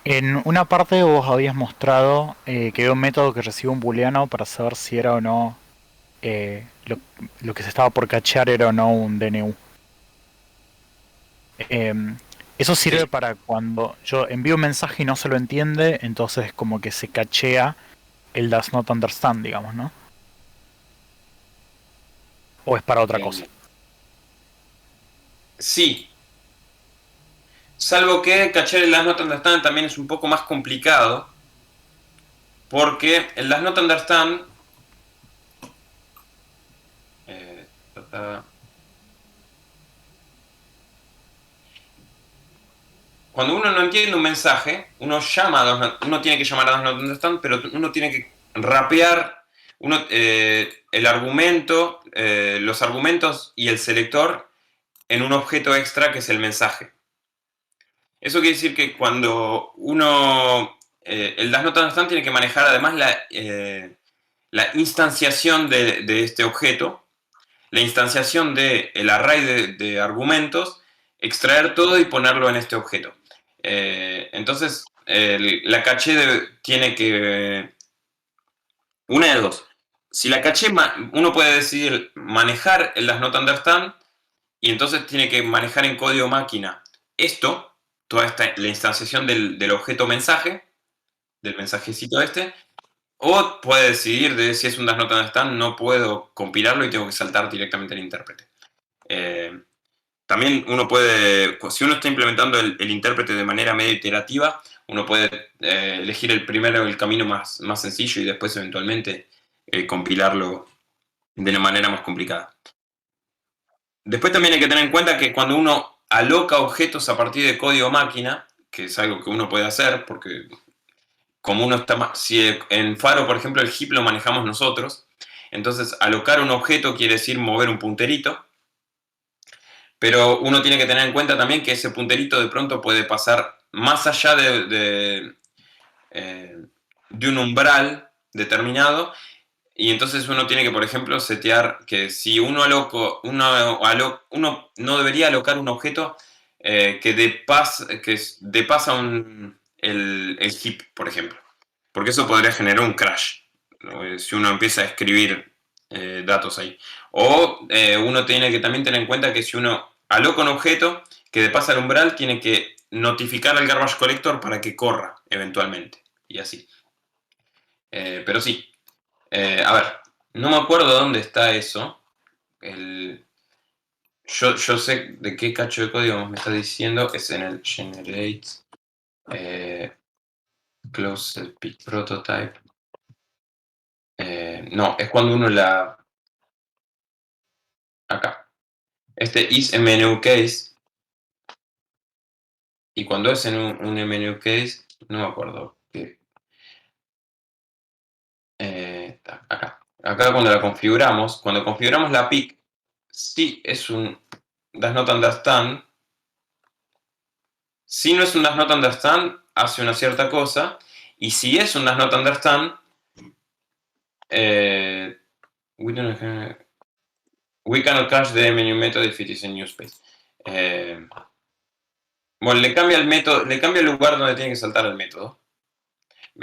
En una parte vos habías mostrado que había un método que recibe un booleano para saber si era o no lo que se estaba por cachear era o no un DNU. Eso sirve Sí. para cuando yo envío un mensaje y no se lo entiende, entonces como que se cachea el does not understand, digamos, ¿no? ¿O es para otra cosa? Sí. Salvo que cachar el does not understand también es un poco más complicado, porque el does not understand cuando uno no entiende un mensaje, uno tiene que llamar a does not understand, pero uno tiene que rapear el argumento, los argumentos y el selector en un objeto extra que es el mensaje. Eso quiere decir que cuando el does not understand tiene que manejar además la instanciación de este objeto, la instanciación del array de argumentos, extraer todo y ponerlo en este objeto. Entonces, la caché tiene que... Una de dos. si la caché, uno puede decidir manejar el does not understand y entonces tiene que manejar en código máquina la instanciación del objeto mensaje, del mensajecito o puede decidir de si es un does not understand, no puedo compilarlo y tengo que saltar directamente al intérprete. También uno puede, si uno está implementando el intérprete de manera medio iterativa, uno puede elegir el camino más sencillo y después eventualmente compilarlo de una manera más complicada. Después también hay que tener en cuenta que cuando uno aloca objetos a partir de código máquina, que es algo que uno puede hacer, porque como uno está si en Faro, por ejemplo, el heap lo manejamos nosotros, entonces alocar un objeto quiere decir mover un punterito, pero uno tiene que tener en cuenta también que ese punterito de pronto puede pasar más allá de un umbral determinado. Y entonces uno tiene que, por ejemplo, setear que si uno no debería alocar un objeto que depasa el heap, por ejemplo. Porque eso podría generar un crash, ¿no? Si uno empieza a escribir datos ahí. O uno tiene que también tener en cuenta que si uno aloca un objeto que depasa el umbral, tiene que notificar al garbage collector para que corra eventualmente. Y así. Pero sí. A ver, no me acuerdo dónde está eso. Yo sé de qué cacho de código me está diciendo. Es en el generate closed pick prototype. No, es cuando uno acá. Este is MNU case. Y cuando es en un MNU case, no me acuerdo. Acá. Acá cuando configuramos la pick, sí es un does not understand. Si no es un does not understand, hace una cierta cosa. Y si es un does not understand, we cannot cache the menu method if it is in new space. Bueno, le cambia el método, le cambia el lugar donde tiene que saltar el método.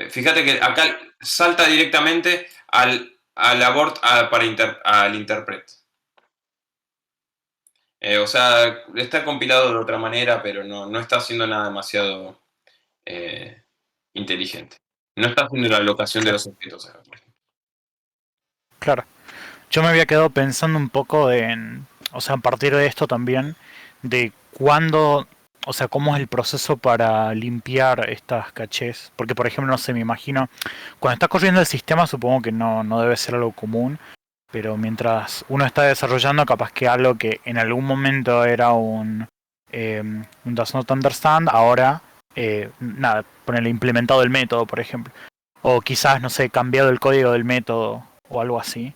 Fíjate que acá salta directamente al abort al interpret. O sea, está compilado de otra manera, pero no está haciendo nada demasiado inteligente. No está haciendo la alocación de los objetos acá, por ejemplo. Claro. Yo me había quedado pensando un poco o sea, a partir de esto también, de cuándo, o sea, cómo es el proceso para limpiar estas cachés. Porque, por ejemplo, no sé, me imagino, cuando está corriendo el sistema supongo que no debe ser algo común, pero mientras uno está desarrollando, capaz que algo que en algún momento era un does not understand, ahora, nada, ponerle implementado el método, por ejemplo. O quizás, no sé, cambiado el código del método o algo así.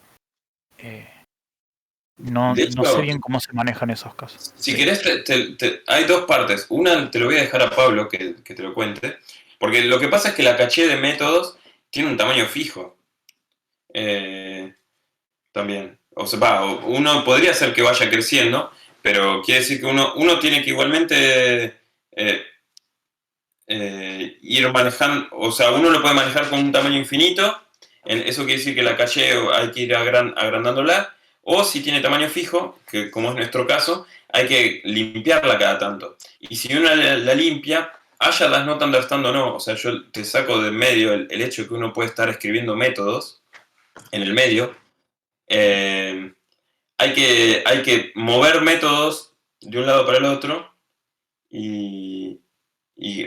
No De hecho, sé bien cómo se manejan esos casos. si querés, hay dos partes. Una te lo voy a dejar a Pablo que te lo cuente. Porque lo que pasa es que la caché de métodos tiene un tamaño fijo. También. O sea, uno podría hacer que vaya creciendo, pero quiere decir que uno tiene que igualmente ir manejando. O sea, uno lo puede manejar con un tamaño infinito. Eso quiere decir que la caché hay que ir agrandándola. O si tiene tamaño fijo, que como es nuestro caso, hay que limpiarla cada tanto. Y si uno la limpia, haya does not understand o no, o sea, yo te saco de medio el hecho de que uno puede estar escribiendo métodos en el medio. Hay que mover métodos de un lado para el otro y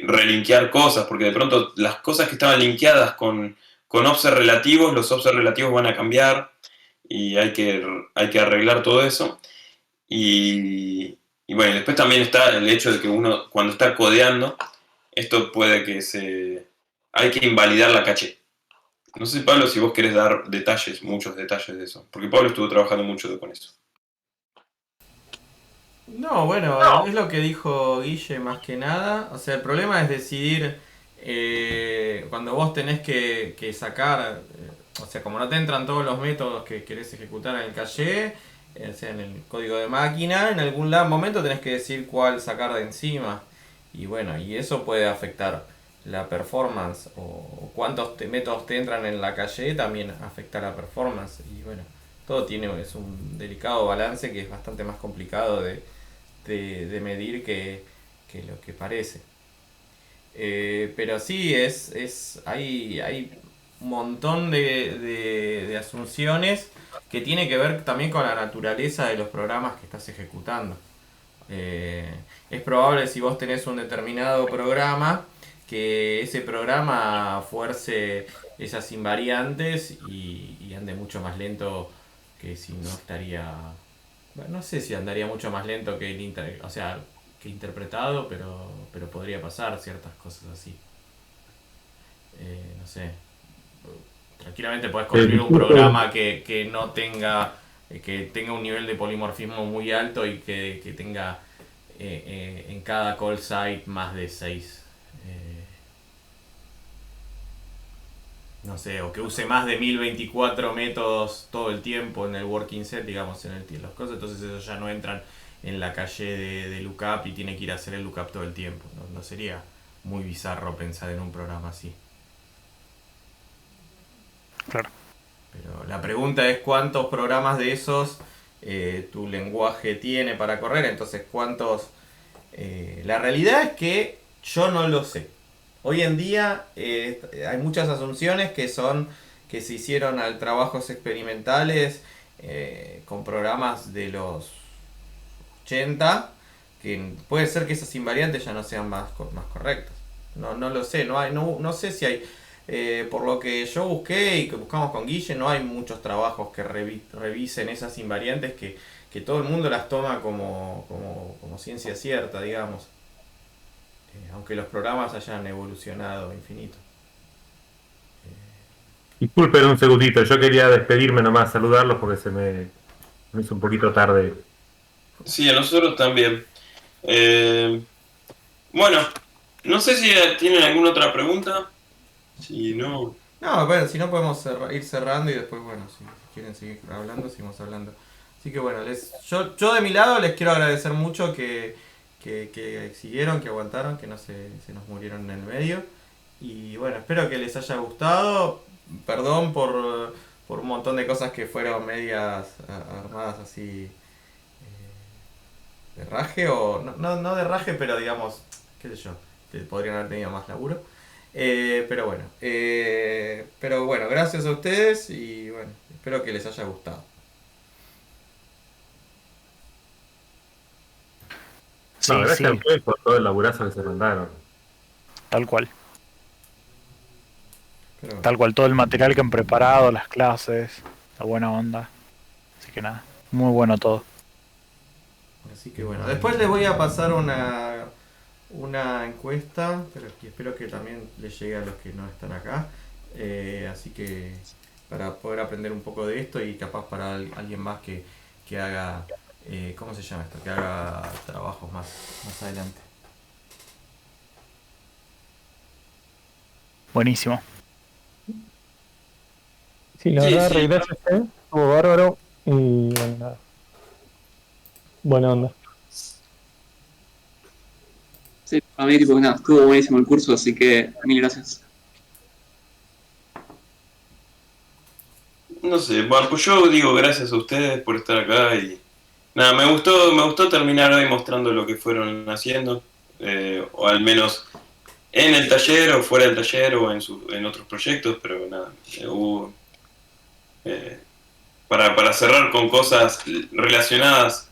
relinkear cosas, porque de pronto las cosas que estaban linkeadas con offset relativos, los offset relativos van a cambiar. Y hay que arreglar todo eso. Y bueno, después también está el hecho de que uno, cuando está codeando, esto puede que hay que invalidar la caché. No sé, Pablo, si vos querés dar muchos detalles de eso. Porque Pablo estuvo trabajando mucho con eso. No, bueno, es lo que dijo Guille más que nada. O sea, el problema es decidir cuando vos tenés que sacar, o sea, como no te entran todos los métodos que querés ejecutar en el caché, o sea, en el código de máquina, en algún momento tenés que decir cuál sacar de encima. Y bueno, y eso puede afectar la performance o cuántos métodos te entran en la calle también afecta la performance. Y bueno, todo es un delicado balance que es bastante más complicado de medir que lo que parece. Pero sí, hay un montón de asunciones que tiene que ver también con la naturaleza de los programas que estás ejecutando. Es probable si vos tenés un determinado programa que ese programa fuerce esas invariantes y ande mucho más lento que si no estaría... Bueno, no sé si andaría mucho más lento que o sea, que interpretado, pero podría pasar ciertas cosas así. No sé. Tranquilamente podés construir un programa que no tenga que tenga un nivel de polimorfismo muy alto y que tenga en cada call site más de 6 no sé, o que use más de 1024 métodos todo el tiempo en el working set, digamos, los cosas, entonces esos ya no entran en la calle de lookup y tiene que ir a hacer el lookup todo el tiempo. No sería muy bizarro pensar en un programa así. Claro. Pero la pregunta es cuántos programas de esos tu lenguaje tiene para correr, entonces cuántos... la realidad es que yo no lo sé. Hoy en día hay muchas asunciones que se hicieron al trabajos experimentales con programas de los 80, que puede ser que esas invariantes ya no sean más correctas. No lo sé, no sé si hay... por lo que yo busqué y que buscamos con Guille, no hay muchos trabajos que revisen esas invariantes que todo el mundo las toma como ciencia cierta, digamos. Aunque los programas hayan evolucionado infinito. Disculpen un segundito, yo quería despedirme nomás, saludarlos porque me hizo un poquito tarde. Sí, a nosotros también. Bueno, no sé si tienen alguna otra pregunta. Si no... No, bueno, si no podemos ir cerrando y después, bueno, si quieren seguir hablando, seguimos hablando. Así que bueno, yo de mi lado les quiero agradecer mucho que siguieron, que aguantaron, que no se nos murieron en el medio. Y bueno, espero que les haya gustado. Perdón por un montón de cosas que fueron medias armadas así de raje, o no de raje, pero digamos, qué sé yo, que podrían haber tenido más laburo. Pero bueno, gracias a ustedes y bueno, espero que les haya gustado. Sí, No, gracias a sí, ustedes por todo el laburazo que se mandaron. tal cual. Pero, Tal cual, todo el material que han preparado, las clases, la buena onda. Así que nada, muy bueno todo. así que bueno, después les voy a pasar una encuesta, pero que espero que también les llegue a los que no están acá. Así que para poder aprender un poco de esto y capaz para alguien más que haga, ¿cómo se llama esto? Que haga trabajos más adelante. Buenísimo. Sí, la Sí, verdad, sí. gracias, estuvo bárbaro y bueno, nada, buena onda. Sí, a mí tipo nada, estuvo buenísimo el curso, así que mil gracias. No sé, bueno, pues yo digo gracias a ustedes por estar acá y nada, me gustó terminar hoy mostrando lo que fueron haciendo, o al menos en el taller o fuera del taller o en otros proyectos, pero nada, hubo, eh, para cerrar con cosas relacionadas,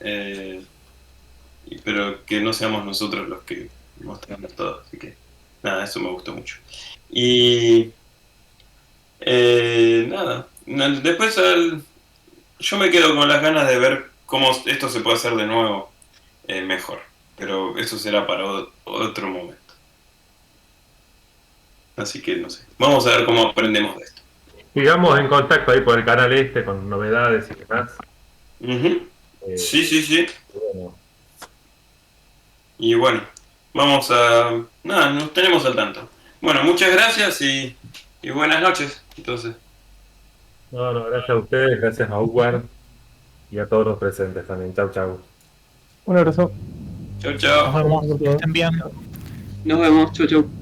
pero que no seamos nosotros los que mostramos todo, así que nada, eso me gustó mucho. Y nada, después yo me quedo con las ganas de ver cómo esto se puede hacer de nuevo mejor, pero eso será para otro momento. Así que no sé, vamos a ver cómo aprendemos de esto. Sigamos en contacto ahí por el canal con novedades y demás. Ujú. Eh, Sí, sí, sí. bueno, Y bueno, vamos a... Nada, nos tenemos al tanto. Bueno, muchas gracias y buenas noches. Entonces, no, gracias a ustedes, gracias a Upward y a todos los presentes también. Chau, chau. Un abrazo. chau, Nos chau. vemos, que estén bien. Nos vemos, chau chau.